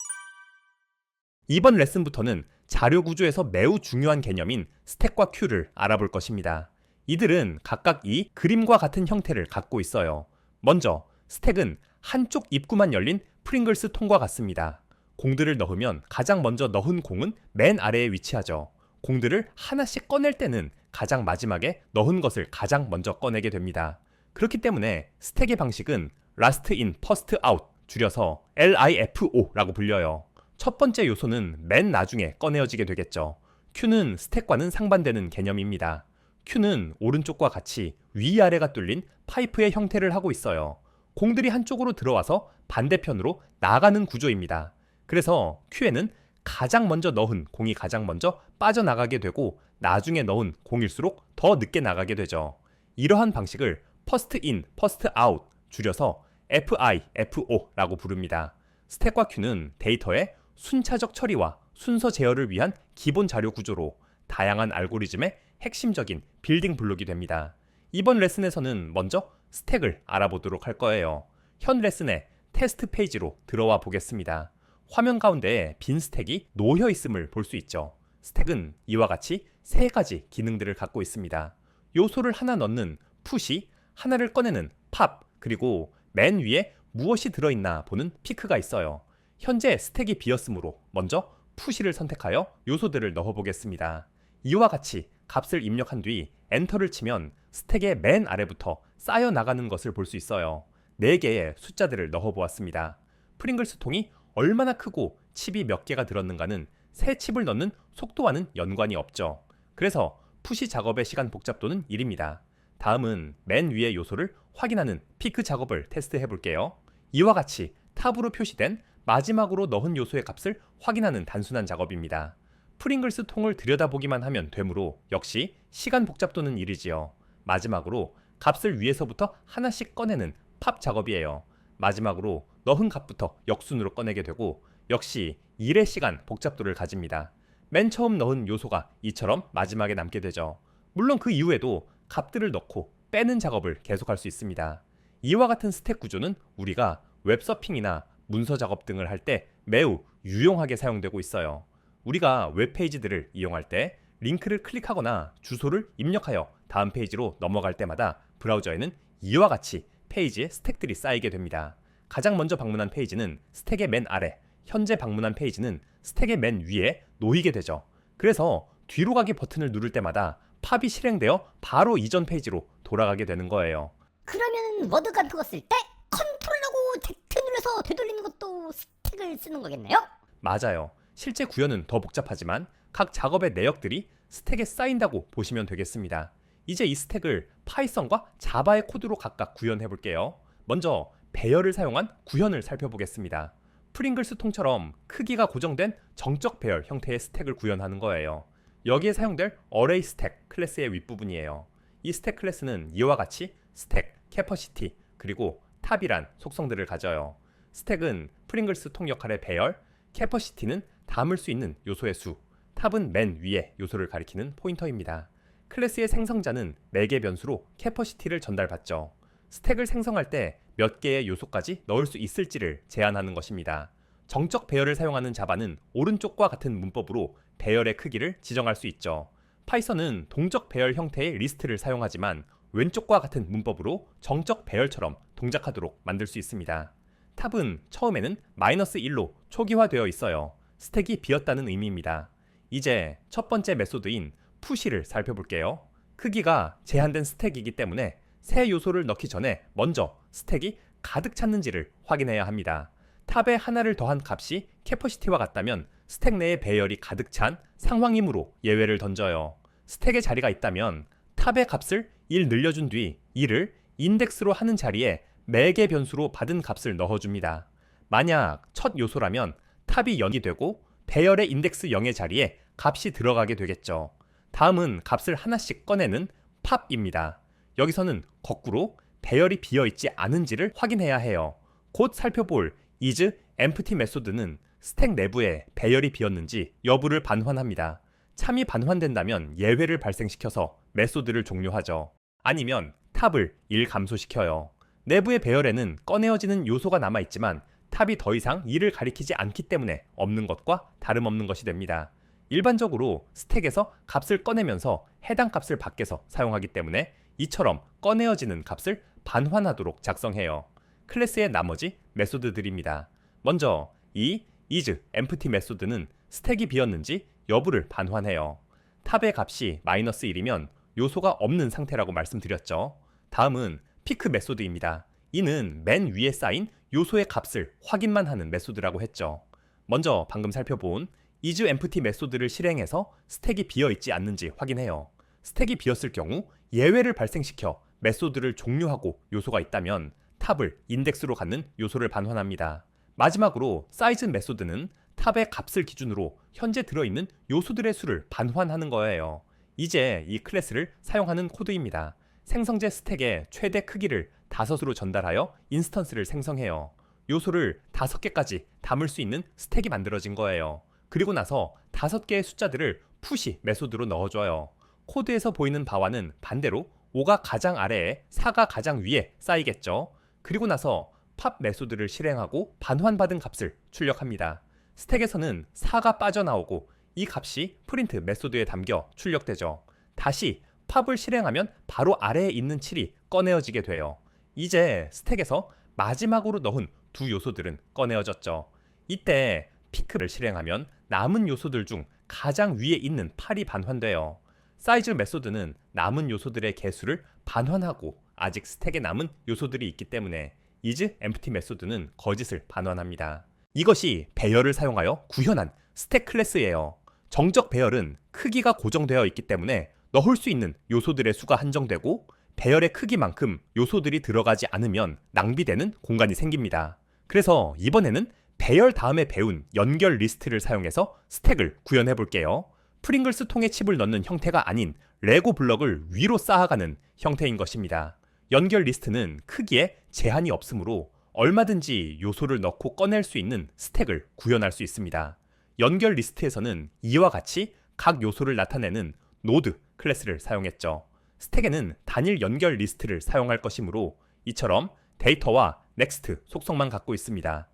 이번 레슨부터는 자료 구조에서 매우 중요한 개념인 스택과 큐를 알아볼 것입니다. 이들은 각각 이 그림과 같은 형태를 갖고 있어요. 먼저 스택은 한쪽 입구만 열린 프링글스 통과 같습니다. 공들을 넣으면 가장 먼저 넣은 공은 맨 아래에 위치하죠. 공들을 하나씩 꺼낼 때는 가장 마지막에 넣은 것을 가장 먼저 꺼내게 됩니다. 그렇기 때문에 스택의 방식은 last in, first out, 줄여서 LIFO라고 불려요. 첫 번째 요소는 맨 나중에 꺼내어지게 되겠죠. 큐는 스택과는 상반되는 개념입니다. 큐는 오른쪽과 같이 위아래가 뚫린 파이프의 형태를 하고 있어요. 공들이 한쪽으로 들어와서 반대편으로 나가는 구조입니다. 그래서 큐에는 가장 먼저 넣은 공이 가장 먼저 빠져나가게 되고 나중에 넣은 공일수록 더 늦게 나가게 되죠. 이러한 방식을 first in, first out, 줄여서 FIFO라고 부릅니다. 스택과 큐는 데이터의 순차적 처리와 순서 제어를 위한 기본 자료 구조로 다양한 알고리즘의 핵심적인 빌딩 블록이 됩니다. 이번 레슨에서는 먼저 스택을 알아보도록 할 거예요. 현 레슨의 테스트 페이지로 들어와 보겠습니다. 화면 가운데에 빈 스택이 놓여 있음을 볼 수 있죠. 스택은 이와 같이 3가지 기능들을 갖고 있습니다. 요소를 하나 넣는 푸시, 하나를 꺼내는 팝, 그리고 맨 위에 무엇이 들어있나 보는 피크가 있어요. 현재 스택이 비었으므로 먼저 푸시를 선택하여 요소들을 넣어보겠습니다. 이와 같이 값을 입력한 뒤 엔터를 치면 스택의 맨 아래부터 쌓여 나가는 것을 볼 수 있어요. 4개의 숫자들을 넣어보았습니다. 프링글스 통이 얼마나 크고 칩이 몇 개가 들었는가는 새 칩을 넣는 속도와는 연관이 없죠. 그래서 푸시 작업의 시간 복잡도는 1입니다. 다음은 맨 위의 요소를 확인하는 피크 작업을 테스트해 볼게요. 이와 같이 탑으로 표시된 마지막으로 넣은 요소의 값을 확인하는 단순한 작업입니다. 프링글스 통을 들여다보기만 하면 되므로 역시 시간 복잡도는 1이지요. 마지막으로 값을 위에서부터 하나씩 꺼내는 팝 작업이에요. 마지막으로 넣은 값부터 역순으로 꺼내게 되고 역시 1의 시간 복잡도를 가집니다. 맨 처음 넣은 요소가 이처럼 마지막에 남게 되죠. 물론 그 이후에도 값들을 넣고 빼는 작업을 계속할 수 있습니다. 이와 같은 스택 구조는 우리가 웹서핑이나 문서 작업 등을 할 때 매우 유용하게 사용되고 있어요. 우리가 웹페이지들을 이용할 때 링크를 클릭하거나 주소를 입력하여 다음 페이지로 넘어갈 때마다 브라우저에는 이와 같이 페이지에 스택들이 쌓이게 됩니다. 가장 먼저 방문한 페이지는 스택의 맨 아래, 현재 방문한 페이지는 스택의 맨 위에 놓이게 되죠. 그래서 뒤로 가기 버튼을 누를 때마다 팝이 실행되어 바로 이전 페이지로 돌아가게 되는 거예요. 그러면 워드 같은 거 쓸 때 컨트롤하고 Z 눌러서 되돌리는 것도 스택을 쓰는 거겠네요? 맞아요. 실제 구현은 더 복잡하지만 각 작업의 내역들이 스택에 쌓인다고 보시면 되겠습니다. 이제 이 스택을 파이썬과 자바의 코드로 각각 구현해 볼게요. 먼저 배열을 사용한 구현을 살펴보겠습니다. 프링글스 통처럼 크기가 고정된 정적 배열 형태의 스택을 구현하는 거예요. 여기에 사용될 어레이 스택 클래스의 윗부분이에요. 이 스택 클래스는 이와 같이 스택, 캐퍼시티, 그리고 탑이란 속성들을 가져요. 스택은 프링글스 통 역할의 배열, 캐퍼시티는 담을 수 있는 요소의 수, 탑은 맨 위에 요소를 가리키는 포인터입니다. 클래스의 생성자는 매개 변수로 캐퍼시티를 전달받죠. 스택을 생성할 때 몇 개의 요소까지 넣을 수 있을지를 제한하는 것입니다. 정적 배열을 사용하는 자바는 오른쪽과 같은 문법으로 배열의 크기를 지정할 수 있죠. 파이썬은 동적 배열 형태의 리스트를 사용하지만 왼쪽과 같은 문법으로 정적 배열처럼 동작하도록 만들 수 있습니다. 탑은 처음에는 -1로 초기화되어 있어요. 스택이 비었다는 의미입니다. 이제 첫 번째 메소드인 푸시를 살펴볼게요. 크기가 제한된 스택이기 때문에 새 요소를 넣기 전에 먼저 스택이 가득 찼는지를 확인해야 합니다. 탑에 하나를 더한 값이 캐퍼시티와 같다면 스택 내의 배열이 가득 찬 상황이므로 예외를 던져요. 스택에 자리가 있다면 탑의 값을 1 늘려준 뒤 이를 인덱스로 하는 자리에 매개 변수로 받은 값을 넣어줍니다. 만약 첫 요소라면 탑이 0이 되고 배열의 인덱스 0의 자리에 값이 들어가게 되겠죠. 다음은 값을 하나씩 꺼내는 팝입니다. 여기서는 거꾸로 배열이 비어있지 않은지를 확인해야 해요. 곧 살펴볼 is empty 메소드는 스택 내부에 배열이 비었는지 여부를 반환합니다. 참이 반환된다면 예외를 발생시켜서 메소드를 종료하죠. 아니면 탑을 1 감소시켜요. 내부의 배열에는 꺼내어지는 요소가 남아있지만 탑이 더 이상 2를 가리키지 않기 때문에 없는 것과 다름없는 것이 됩니다. 일반적으로 스택에서 값을 꺼내면서 해당 값을 밖에서 사용하기 때문에 이처럼 꺼내어지는 값을 반환하도록 작성해요. 클래스의 나머지 메소드들입니다. 먼저 이 is empty 메소드는 스택이 비었는지 여부를 반환해요. 탑의 값이 -1이면 요소가 없는 상태라고 말씀드렸죠. 다음은 pick 메소드입니다. 이는 맨 위에 쌓인 요소의 값을 확인만 하는 메소드라고 했죠. 먼저 방금 살펴본 is empty 메소드를 실행해서 스택이 비어있지 않는지 확인해요. 스택이 비었을 경우 예외를 발생시켜 메소드를 종료하고 요소가 있다면 탑을 인덱스로 갖는 요소를 반환합니다. 마지막으로 size 메소드는 탑의 값을 기준으로 현재 들어있는 요소들의 수를 반환하는 거예요. 이제 이 클래스를 사용하는 코드입니다. 생성제 스택의 최대 크기를 5으로 전달하여 인스턴스를 생성해요. 요소를 5개까지 담을 수 있는 스택이 만들어진 거예요. 그리고 나서 5개의 숫자들을 푸시 메소드로 넣어줘요. 코드에서 보이는 바와는 반대로 5가 가장 아래에 4가 가장 위에 쌓이겠죠. 그리고 나서 팝 메소드를 실행하고 반환받은 값을 출력합니다. 스택에서는 4가 빠져나오고 이 값이 프린트 메소드에 담겨 출력되죠. 다시 팝을 실행하면 바로 아래에 있는 7이 꺼내어지게 돼요. 이제 스택에서 마지막으로 넣은 두 요소들은 꺼내어졌죠. 이때 피크를 실행하면 남은 요소들 중 가장 위에 있는 8이 반환돼요. 사이즈 메소드는 남은 요소들의 개수를 반환하고 아직 스택에 남은 요소들이 있기 때문에 is empty 메소드는 거짓을 반환합니다. 이것이 배열을 사용하여 구현한 스택 클래스예요. 정적 배열은 크기가 고정되어 있기 때문에 넣을 수 있는 요소들의 수가 한정되고 배열의 크기만큼 요소들이 들어가지 않으면 낭비되는 공간이 생깁니다. 그래서 이번에는 배열 다음에 배운 연결 리스트를 사용해서 스택을 구현해 볼게요. 프링글스 통에 칩을 넣는 형태가 아닌 레고 블럭을 위로 쌓아가는 형태인 것입니다. 연결 리스트는 크기에 제한이 없으므로 얼마든지 요소를 넣고 꺼낼 수 있는 스택을 구현할 수 있습니다. 연결 리스트에서는 이와 같이 각 요소를 나타내는 노드 클래스를 사용했죠. 스택에는 단일 연결 리스트를 사용할 것이므로 이처럼 데이터와 넥스트 속성만 갖고 있습니다.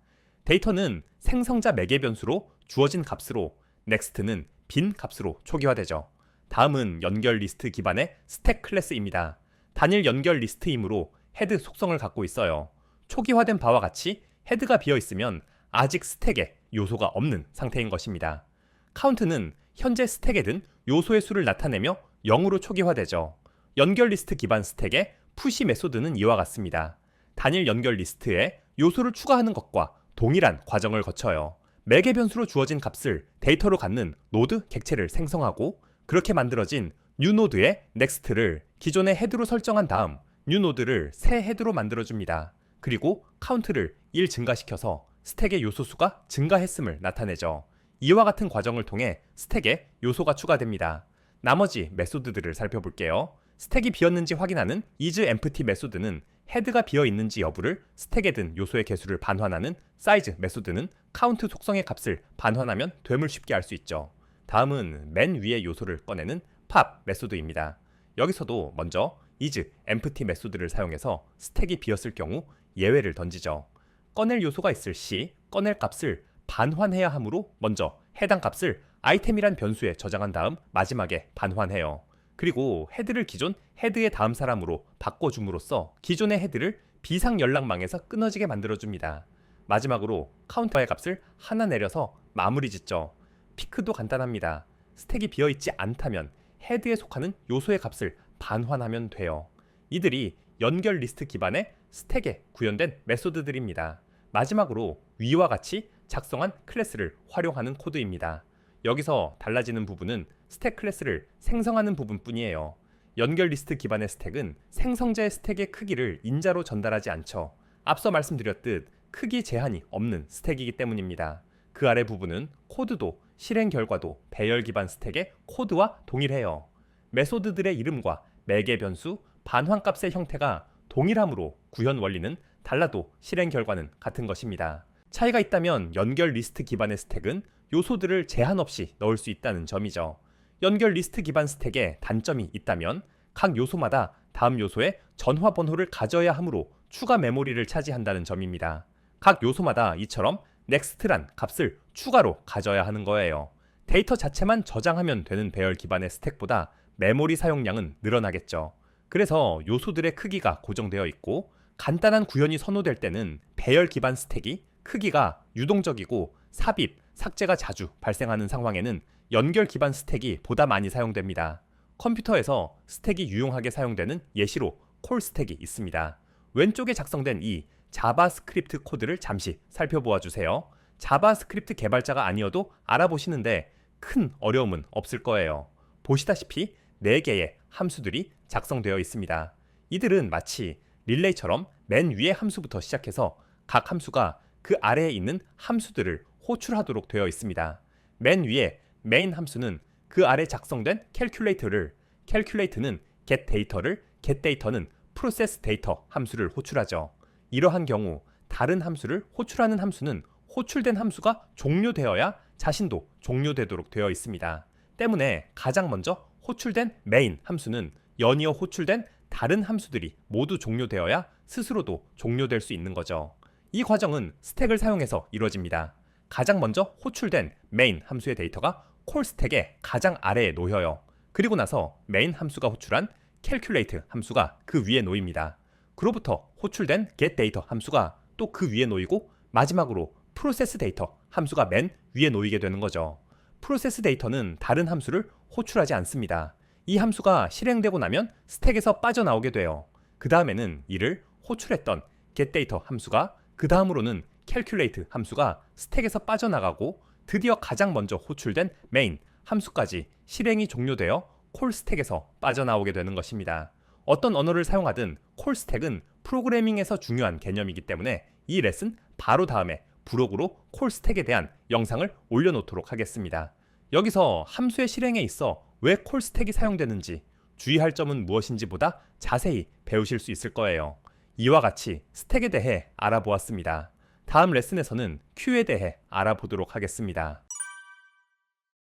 데이터는 생성자 매개 변수로 주어진 값으로 넥스트는 빈 값으로 초기화되죠. 다음은 연결 리스트 기반의 스택 클래스입니다. 단일 연결 리스트이므로 헤드 속성을 갖고 있어요. 초기화된 바와 같이 헤드가 비어 있으면 아직 스택에 요소가 없는 상태인 것입니다. 카운트는 현재 스택에 든 요소의 수를 나타내며 0으로 초기화되죠. 연결 리스트 기반 스택의 푸시 메소드는 이와 같습니다. 단일 연결 리스트에 요소를 추가하는 것과 동일한 과정을 거쳐요. 매개 변수로 주어진 값을 데이터로 갖는 노드 객체를 생성하고 그렇게 만들어진 뉴노드의 넥스트를 기존의 헤드로 설정한 다음 뉴노드를 새 헤드로 만들어줍니다. 그리고 카운트를 1 증가시켜서 스택의 요소 수가 증가했음을 나타내죠. 이와 같은 과정을 통해 스택에 요소가 추가됩니다. 나머지 메소드들을 살펴볼게요. 스택이 비었는지 확인하는 isEmpty 메소드는 헤드가 비어 있는지 여부를 스택에 든 요소의 개수를 반환하는 size 메소드는 카운트 속성의 값을 반환하면 됨을 쉽게 알 수 있죠. 다음은 맨 위의 요소를 꺼내는 pop 메소드입니다. 여기서도 먼저 isEmpty 메소드를 사용해서 스택이 비었을 경우 예외를 던지죠. 꺼낼 요소가 있을 시 꺼낼 값을 반환해야 하므로 먼저 해당 값을 아이템이란 변수에 저장한 다음 마지막에 반환해요. 그리고 헤드를 기존 헤드의 다음 사람으로 바꿔줌으로써 기존의 헤드를 비상연락망에서 끊어지게 만들어줍니다. 마지막으로 카운터의 값을 하나 내려서 마무리 짓죠. 피크도 간단합니다. 스택이 비어있지 않다면 헤드에 속하는 요소의 값을 반환하면 돼요. 이들이 연결 리스트 기반의 스택에 구현된 메소드들입니다. 마지막으로 위와 같이 작성한 클래스를 활용하는 코드입니다. 여기서 달라지는 부분은 스택 클래스를 생성하는 부분뿐이에요. 연결 리스트 기반의 스택은 생성자의 스택의 크기를 인자로 전달하지 않죠. 앞서 말씀드렸듯 크기 제한이 없는 스택이기 때문입니다. 그 아래 부분은 코드도 실행 결과도 배열 기반 스택의 코드와 동일해요. 메소드들의 이름과 매개 변수, 반환 값의 형태가 동일하므로 구현 원리는 달라도 실행 결과는 같은 것입니다. 차이가 있다면 연결 리스트 기반의 스택은 요소들을 제한 없이 넣을 수 있다는 점이죠. 연결 리스트 기반 스택에 단점이 있다면 각 요소마다 다음 요소의 전화 번호를 가져야 하므로 추가 메모리를 차지한다는 점입니다. 각 요소마다 이처럼 next란 값을 추가로 가져야 하는 거예요. 데이터 자체만 저장하면 되는 배열 기반의 스택보다 메모리 사용량은 늘어나겠죠. 그래서 요소들의 크기가 고정되어 있고 간단한 구현이 선호될 때는 배열 기반 스택이 크기가 유동적이고 삽입, 삭제가 자주 발생하는 상황에는 연결 기반 스택이 보다 많이 사용됩니다. 컴퓨터에서 스택이 유용하게 사용되는 예시로 콜 스택이 있습니다. 왼쪽에 작성된 이 자바스크립트 코드를 잠시 살펴보아 주세요. 자바스크립트 개발자가 아니어도 알아보시는데 큰 어려움은 없을 거예요. 보시다시피 4개의 함수들이 작성되어 있습니다. 이들은 마치 릴레이처럼 맨 위의 함수부터 시작해서 각 함수가 그 아래에 있는 함수들을 호출하도록 되어 있습니다. 맨 위에 메인 함수는 그 아래 작성된 calculate를, calculate는 get data를, get data는 process data 함수를 호출하죠. 이러한 경우 다른 함수를 호출하는 함수는 호출된 함수가 종료되어야 자신도 종료되도록 되어 있습니다. 때문에 가장 먼저 호출된 메인 함수는 연이어 호출된 다른 함수들이 모두 종료되어야 스스로도 종료될 수 있는 거죠. 이 과정은 스택을 사용해서 이루어집니다. 가장 먼저 호출된 메인 함수의 데이터가 콜 스택의 가장 아래에 놓여요. 그리고 나서 메인 함수가 호출한 calculate 함수가 그 위에 놓입니다. 그로부터 호출된 get data 함수가 또 그 위에 놓이고 마지막으로 process data 함수가 맨 위에 놓이게 되는 거죠. process data는 다른 함수를 호출하지 않습니다. 이 함수가 실행되고 나면 스택에서 빠져나오게 돼요. 그 다음에는 이를 호출했던 get data 함수가 그 다음으로는 calculate 함수가 스택에서 빠져나가고 드디어 가장 먼저 호출된 main 함수까지 실행이 종료되어 콜 스택에서 빠져나오게 되는 것입니다. 어떤 언어를 사용하든 콜 스택은 프로그래밍에서 중요한 개념이기 때문에 이 레슨 바로 다음에 블로그로 콜 스택에 대한 영상을 올려놓도록 하겠습니다. 여기서 함수의 실행에 있어 왜 콜 스택이 사용되는지, 주의할 점은 무엇인지 보다 자세히 배우실 수 있을 거예요. 이와 같이 스택에 대해 알아보았습니다. 다음 레슨에서는 큐에 대해 알아보도록 하겠습니다.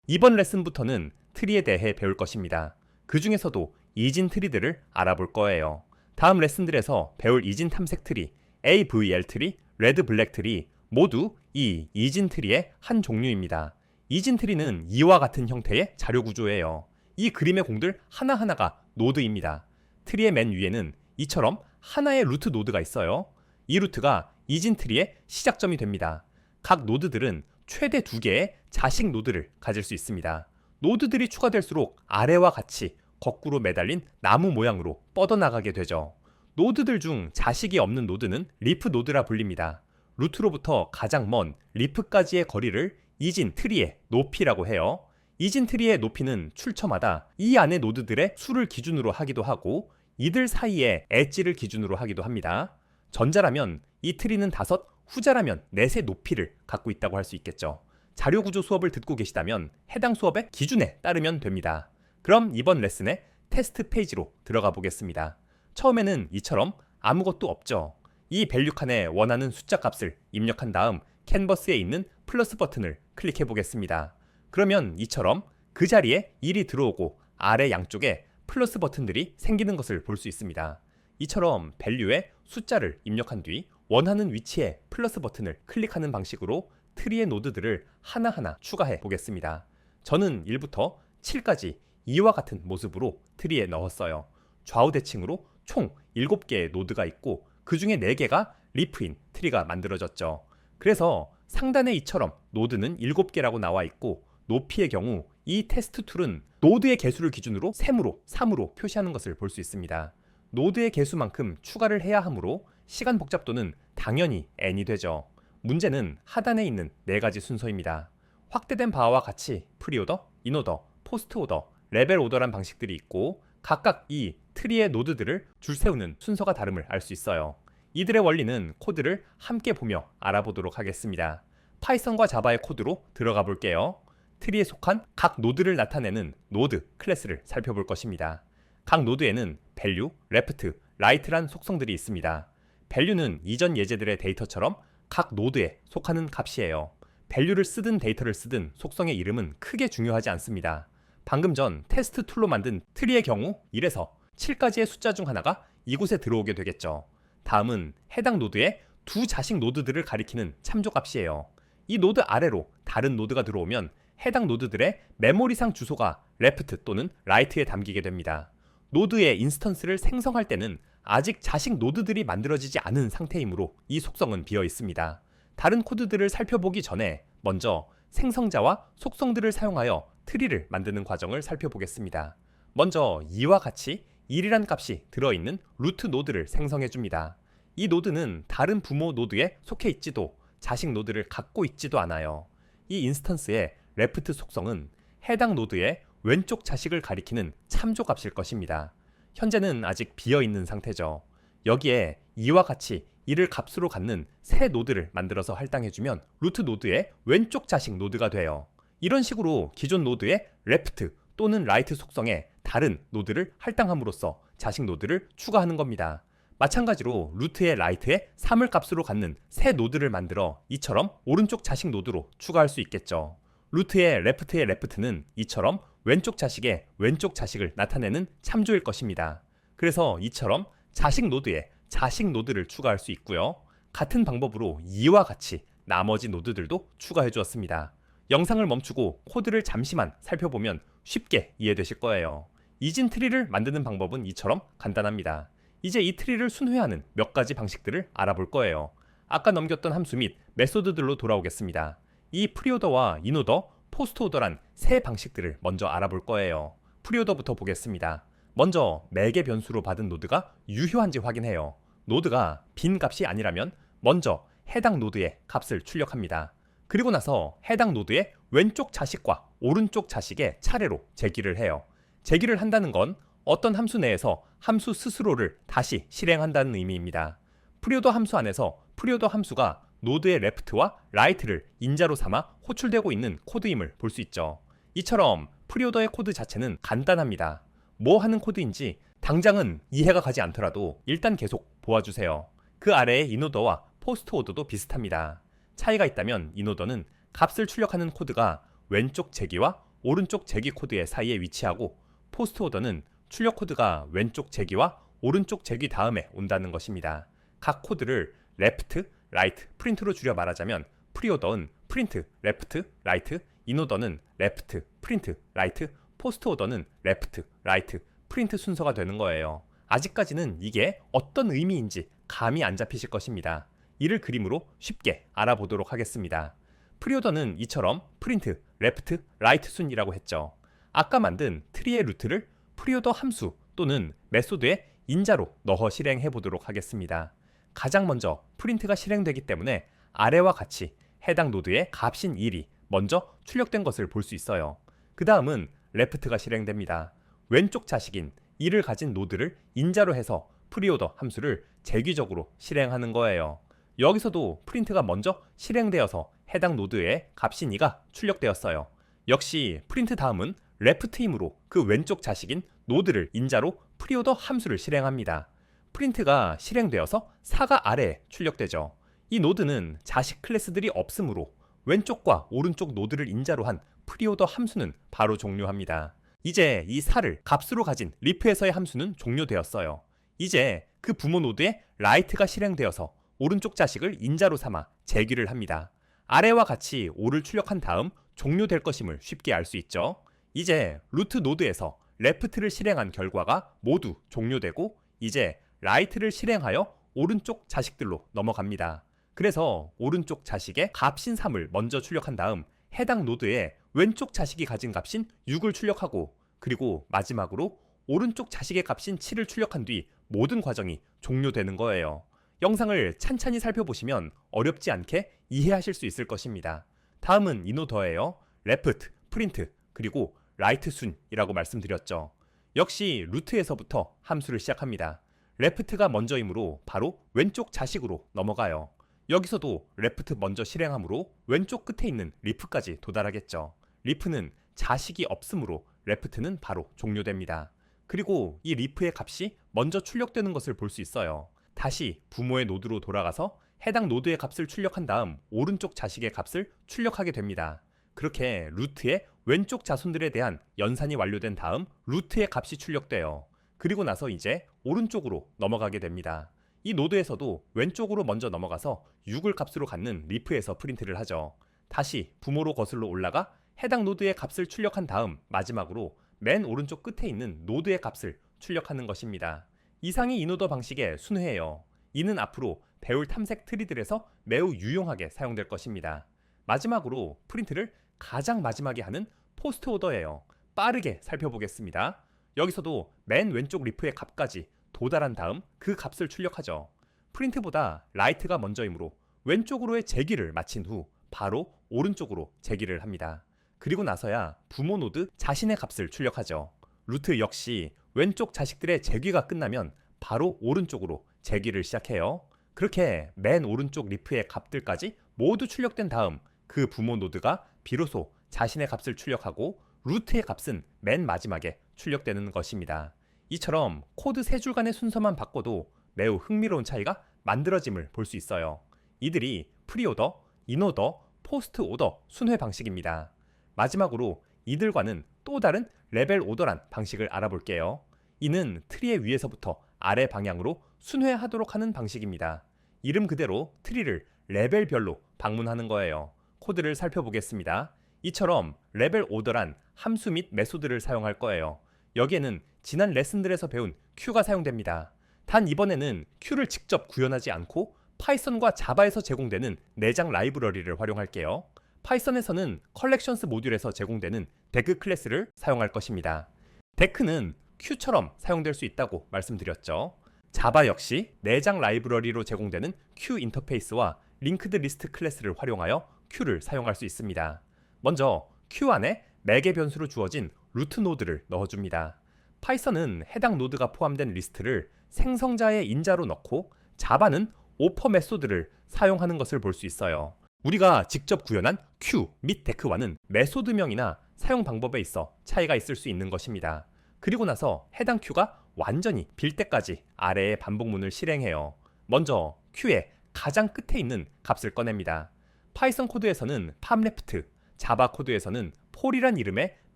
이번 레슨부터는 트리에 대해 배울 것입니다. 그 중에서도 이진 트리들을 알아볼 거예요. 다음 레슨들에서 배울 이진 탐색 트리, AVL 트리, 레드 블랙 트리 모두 이 이진 트리의 한 종류입니다. 이진 트리는 이와 같은 형태의 자료 구조예요. 이 그림의 공들 하나하나가 노드입니다. 트리의 맨 위에는 이처럼 하나의 루트 노드가 있어요. 이 루트가 이진 트리의 시작점이 됩니다. 각 노드들은 최대 2개의 자식 노드를 가질 수 있습니다. 노드들이 추가될수록 아래와 같이 거꾸로 매달린 나무 모양으로 뻗어나가게 되죠. 노드들 중 자식이 없는 노드는 리프 노드라 불립니다. 루트로부터 가장 먼 리프까지의 거리를 이진 트리의 높이라고 해요. 이진 트리의 높이는 출처마다 이 안의 노드들의 수를 기준으로 하기도 하고 이들 사이의 엣지를 기준으로 하기도 합니다. 전자라면 이 트리는 5, 후자라면 4의 높이를 갖고 있다고 할 수 있겠죠. 자료구조 수업을 듣고 계시다면 해당 수업의 기준에 따르면 됩니다. 그럼 이번 레슨의 테스트 페이지로 들어가 보겠습니다. 처음에는 이처럼 아무것도 없죠. 이 밸류 칸에 원하는 숫자 값을 입력한 다음 캔버스에 있는 플러스 버튼을 클릭해 보겠습니다. 그러면 이처럼 그 자리에 1이 들어오고 아래 양쪽에 플러스 버튼들이 생기는 것을 볼 수 있습니다. 이처럼 밸류에 숫자를 입력한 뒤 원하는 위치에 플러스 버튼을 클릭하는 방식으로 트리의 노드들을 하나하나 추가해 보겠습니다. 저는 1부터 7까지 이와 같은 모습으로 트리에 넣었어요. 좌우 대칭으로 총 7개의 노드가 있고 그 중에 4개가 리프인 트리가 만들어졌죠. 그래서 상단에 이처럼 노드는 7개라고 나와 있고 높이의 경우 이 테스트 툴은 노드의 개수를 기준으로 셈으로 3으로 표시하는 것을 볼 수 있습니다. 노드의 개수만큼 추가를 해야 하므로 시간 복잡도는 당연히 n이 되죠. 문제는 하단에 있는 4가지 순서입니다. 확대된 바와 같이 프리오더, 인오더, 포스트 오더, 레벨 오더란 방식들이 있고 각각 이 트리의 노드들을 줄 세우는 순서가 다름을 알 수 있어요. 이들의 원리는 코드를 함께 보며 알아보도록 하겠습니다. 파이썬과 자바의 코드로 들어가 볼게요. 트리에 속한 각 노드를 나타내는 노드 클래스를 살펴볼 것입니다. 각 노드에는 value, left, right란 속성들이 있습니다. value는 이전 예제들의 데이터처럼 각 노드에 속하는 값이에요. value를 쓰든 데이터를 쓰든 속성의 이름은 크게 중요하지 않습니다. 방금 전 테스트 툴로 만든 트리의 경우 1에서 7까지의 숫자 중 하나가 이곳에 들어오게 되겠죠. 다음은 해당 노드의 두 자식 노드들을 가리키는 참조값이에요. 이 노드 아래로 다른 노드가 들어오면 해당 노드들의 메모리상 주소가 left 또는 right에 담기게 됩니다. 노드의 인스턴스를 생성할 때는 아직 자식 노드들이 만들어지지 않은 상태이므로 이 속성은 비어 있습니다. 다른 코드들을 살펴보기 전에 먼저 생성자와 속성들을 사용하여 트리를 만드는 과정을 살펴보겠습니다. 먼저 이와 같이 1이란 값이 들어있는 루트 노드를 생성해 줍니다. 이 노드는 다른 부모 노드에 속해 있지도 자식 노드를 갖고 있지도 않아요. 이 인스턴스의 left 속성은 해당 노드의 왼쪽 자식을 가리키는 참조값일 것입니다. 현재는 아직 비어있는 상태죠. 여기에 이와 같이 이를 값으로 갖는 새 노드를 만들어서 할당해주면 루트 노드의 왼쪽 자식 노드가 돼요. 이런 식으로 기존 노드의 left 또는 right 속성에 다른 노드를 할당함으로써 자식 노드를 추가하는 겁니다. 마찬가지로 루트의 right에 3을 값으로 갖는 새 노드를 만들어 이처럼 오른쪽 자식 노드로 추가할 수 있겠죠. 루트의 left의 left는 이처럼 왼쪽 자식의 왼쪽 자식을 나타내는 참조일 것입니다. 그래서 이처럼 자식 노드에 자식 노드를 추가할 수 있고요. 같은 방법으로 이와 같이 나머지 노드들도 추가해 주었습니다. 영상을 멈추고 코드를 잠시만 살펴보면 쉽게 이해되실 거예요. 이진 트리를 만드는 방법은 이처럼 간단합니다. 이제 이 트리를 순회하는 몇 가지 방식들을 알아볼 거예요. 아까 넘겼던 함수 및 메소드들로 돌아오겠습니다. 이 프리오더와 인오더, 포스트오더란 세 방식들을 먼저 알아볼 거예요. 프리오더부터 보겠습니다. 먼저 매개 변수로 받은 노드가 유효한지 확인해요. 노드가 빈 값이 아니라면 먼저 해당 노드의 값을 출력합니다. 그리고 나서 해당 노드의 왼쪽 자식과 오른쪽 자식의 차례로 제기를 해요. 제기를 한다는 건 어떤 함수 내에서 함수 스스로를 다시 실행한다는 의미입니다. 프리오더 함수 안에서 프리오더 함수가 노드의 left와 right를 인자로 삼아 호출되고 있는 코드임을 볼 수 있죠. 이처럼 프리오더의 코드 자체는 간단합니다. 뭐 하는 코드인지 당장은 이해가 가지 않더라도 일단 계속 보아주세요. 그 아래의 인오더와 포스트오더도 비슷합니다. 차이가 있다면 인오더는 값을 출력하는 코드가 왼쪽 제기와 오른쪽 제기 코드의 사이에 위치하고 포스트오더는 출력 코드가 왼쪽 제기와 오른쪽 제기 다음에 온다는 것입니다. 각 코드를 left, right, print로 줄여 말하자면 프리오더는 print, left, right, 인오더는 left, print, right, 포스트오더는 left, right, print 순서가 되는 거예요. 아직까지는 이게 어떤 의미인지 감이 안 잡히실 것입니다. 이를 그림으로 쉽게 알아보도록 하겠습니다. 프리오더는 이처럼 print, left, right 순이라고 했죠. 아까 만든 트리의 루트를 프리오더 함수 또는 메소드에 인자로 넣어 실행해 보도록 하겠습니다. 가장 먼저 프린트가 실행되기 때문에 아래와 같이 해당 노드의 값인 1이 먼저 출력된 것을 볼 수 있어요. 그 다음은 left가 실행됩니다. 왼쪽 자식인 1을 가진 노드를 인자로 해서 프리오더 함수를 재규적으로 실행하는 거예요. 여기서도 프린트가 먼저 실행되어서 해당 노드의 값인 2가 출력되었어요. 역시 프린트 다음은 레프트 힘으로 그 왼쪽 자식인 노드를 인자로 프리오더 함수를 실행합니다. 프린트가 실행되어서 사가 아래에 출력되죠. 이 노드는 자식 클래스들이 없으므로 왼쪽과 오른쪽 노드를 인자로 한 프리오더 함수는 바로 종료합니다. 이제 이 사를 값으로 가진 리프에서의 함수는 종료되었어요. 이제 그 부모 노드에 라이트가 실행되어서 오른쪽 자식을 인자로 삼아 재귀를 합니다. 아래와 같이 5를 출력한 다음 종료될 것임을 쉽게 알 수 있죠. 이제 루트 노드에서 레프트를 실행한 결과가 모두 종료되고 이제 라이트를 실행하여 오른쪽 자식들로 넘어갑니다. 그래서 오른쪽 자식의 값인 3을 먼저 출력한 다음 해당 노드에 왼쪽 자식이 가진 값인 6을 출력하고 그리고 마지막으로 오른쪽 자식의 값인 7을 출력한 뒤 모든 과정이 종료되는 거예요. 영상을 찬찬히 살펴보시면 어렵지 않게 이해하실 수 있을 것입니다. 다음은 인오더예요. 레프트, 프린트, 그리고 라이트 순이라고 말씀드렸죠. 역시 루트에서부터 함수를 시작합니다. 레프트가 먼저이므로 바로 왼쪽 자식으로 넘어가요. 여기서도 레프트 먼저 실행하므로 왼쪽 끝에 있는 리프까지 도달하겠죠. 리프는 자식이 없으므로 레프트는 바로 종료됩니다. 그리고 이 리프의 값이 먼저 출력되는 것을 볼 수 있어요. 다시 부모의 노드로 돌아가서 해당 노드의 값을 출력한 다음 오른쪽 자식의 값을 출력하게 됩니다. 그렇게 루트의 왼쪽 자손들에 대한 연산이 완료된 다음 루트의 값이 출력돼요. 그리고 나서 이제 오른쪽으로 넘어가게 됩니다. 이 노드에서도 왼쪽으로 먼저 넘어가서 6을 값으로 갖는 리프에서 프린트를 하죠. 다시 부모로 거슬러 올라가 해당 노드의 값을 출력한 다음 마지막으로 맨 오른쪽 끝에 있는 노드의 값을 출력하는 것입니다. 이상이 인오더 방식의 순회예요. 이는 앞으로 배울 탐색 트리들에서 매우 유용하게 사용될 것입니다. 마지막으로 프린트를 가장 마지막에 하는 포스트 오더예요. 빠르게 살펴보겠습니다. 여기서도 맨 왼쪽 리프의 값까지 도달한 다음 그 값을 출력하죠. 프린트보다 라이트가 먼저이므로 왼쪽으로의 재기를 마친 후 바로 오른쪽으로 재기를 합니다. 그리고 나서야 부모 노드 자신의 값을 출력하죠. 루트 역시 왼쪽 자식들의 재귀가 끝나면 바로 오른쪽으로 재귀를 시작해요. 그렇게 맨 오른쪽 리프의 값들까지 모두 출력된 다음 그 부모 노드가 비로소 자신의 값을 출력하고 루트의 값은 맨 마지막에 출력되는 것입니다. 이처럼 코드 3줄 간의 순서만 바꿔도 매우 흥미로운 차이가 만들어짐을 볼 수 있어요. 이들이 프리오더, 인오더, 포스트 오더 순회 방식입니다. 마지막으로 이들과는 또 다른 레벨 오더란 방식을 알아볼게요. 이는 트리의 위에서부터 아래 방향으로 순회하도록 하는 방식입니다. 이름 그대로 트리를 레벨별로 방문하는 거예요. 코드를 살펴보겠습니다. 이처럼 레벨 오더란 함수 및 메소드를 사용할 거예요. 여기에는 지난 레슨들에서 배운 Q가 사용됩니다. 단 이번에는 Q를 직접 구현하지 않고 파이썬과 자바에서 제공되는 내장 라이브러리를 활용할게요. 파이썬에서는 컬렉션스 모듈에서 제공되는 데크 클래스를 사용할 것입니다. 데크는 Q처럼 사용될 수 있다고 말씀드렸죠. 자바 역시 내장 라이브러리로 제공되는 Q 인터페이스와 링크드 리스트 클래스를 활용하여 Q를 사용할 수 있습니다. 먼저 Q 안에 매개 변수로 주어진 루트 노드를 넣어줍니다. 파이썬은 해당 노드가 포함된 리스트를 생성자의 인자로 넣고 자바는 오퍼 메소드를 사용하는 것을 볼 수 있어요. 우리가 직접 구현한 Q 및 데크와는 메소드명이나 사용 방법에 있어 차이가 있을 수 있는 것입니다. 그리고 나서 해당 Q가 완전히 빌 때까지 아래의 반복문을 실행해요. 먼저 Q의 가장 끝에 있는 값을 꺼냅니다. 파이썬 코드에서는 팜레프트, 자바 코드에서는 폴이란 이름의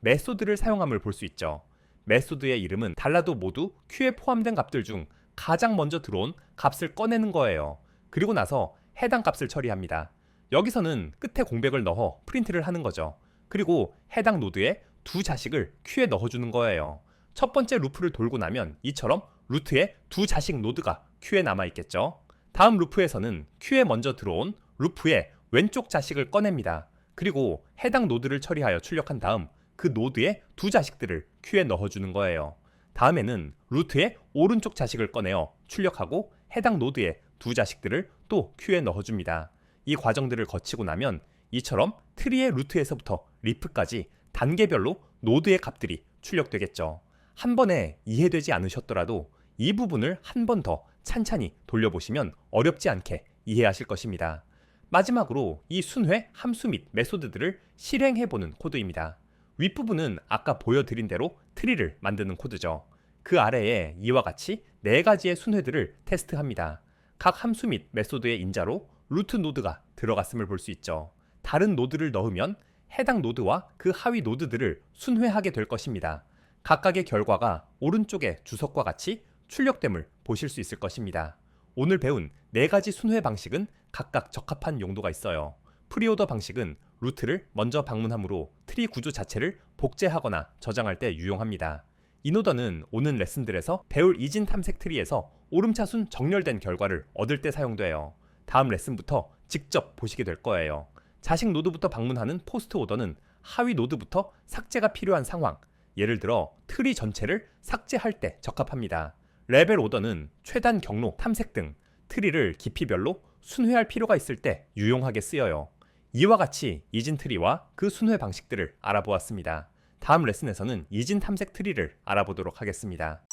메소드를 사용함을 볼 수 있죠. 메소드의 이름은 달라도 모두 Q에 포함된 값들 중 가장 먼저 들어온 값을 꺼내는 거예요. 그리고 나서 해당 값을 처리합니다. 여기서는 끝에 공백을 넣어 프린트를 하는 거죠. 그리고 해당 노드에 두 자식을 Q에 넣어주는 거예요. 첫 번째 루프를 돌고 나면 이처럼 루트에 두 자식 노드가 Q에 남아있겠죠. 다음 루프에서는 Q에 먼저 들어온 루프의 왼쪽 자식을 꺼냅니다. 그리고 해당 노드를 처리하여 출력한 다음 그 노드의 두 자식들을 Q에 넣어주는 거예요. 다음에는 루트의 오른쪽 자식을 꺼내어 출력하고 해당 노드의 두 자식들을 또 Q에 넣어줍니다. 이 과정들을 거치고 나면 이처럼 트리의 루트에서부터 리프까지 단계별로 노드의 값들이 출력되겠죠. 한 번에 이해되지 않으셨더라도 이 부분을 한 번 더 찬찬히 돌려보시면 어렵지 않게 이해하실 것입니다. 마지막으로 이 순회, 함수 및 메소드들을 실행해보는 코드입니다. 윗부분은 아까 보여드린 대로 트리를 만드는 코드죠. 그 아래에 이와 같이 4가지의 순회들을 테스트합니다. 각 함수 및 메소드의 인자로 루트 노드가 들어갔음을 볼 수 있죠. 다른 노드를 넣으면 해당 노드와 그 하위 노드들을 순회하게 될 것입니다. 각각의 결과가 오른쪽의 주석과 같이 출력됨을 보실 수 있을 것입니다. 오늘 배운 4가지 순회 방식은 각각 적합한 용도가 있어요. 프리오더 방식은 루트를 먼저 방문함으로 트리 구조 자체를 복제하거나 저장할 때 유용합니다. 인오더는 오는 레슨들에서 배울 이진 탐색 트리에서 오름차순 정렬된 결과를 얻을 때 사용돼요. 다음 레슨부터 직접 보시게 될 거예요. 자식 노드부터 방문하는 포스트 오더는 하위 노드부터 삭제가 필요한 상황, 예를 들어 트리 전체를 삭제할 때 적합합니다. 레벨 오더는 최단 경로 탐색 등 트리를 깊이별로 순회할 필요가 있을 때 유용하게 쓰여요. 이와 같이 이진 트리와 그 순회 방식들을 알아보았습니다. 다음 레슨에서는 이진 탐색 트리를 알아보도록 하겠습니다.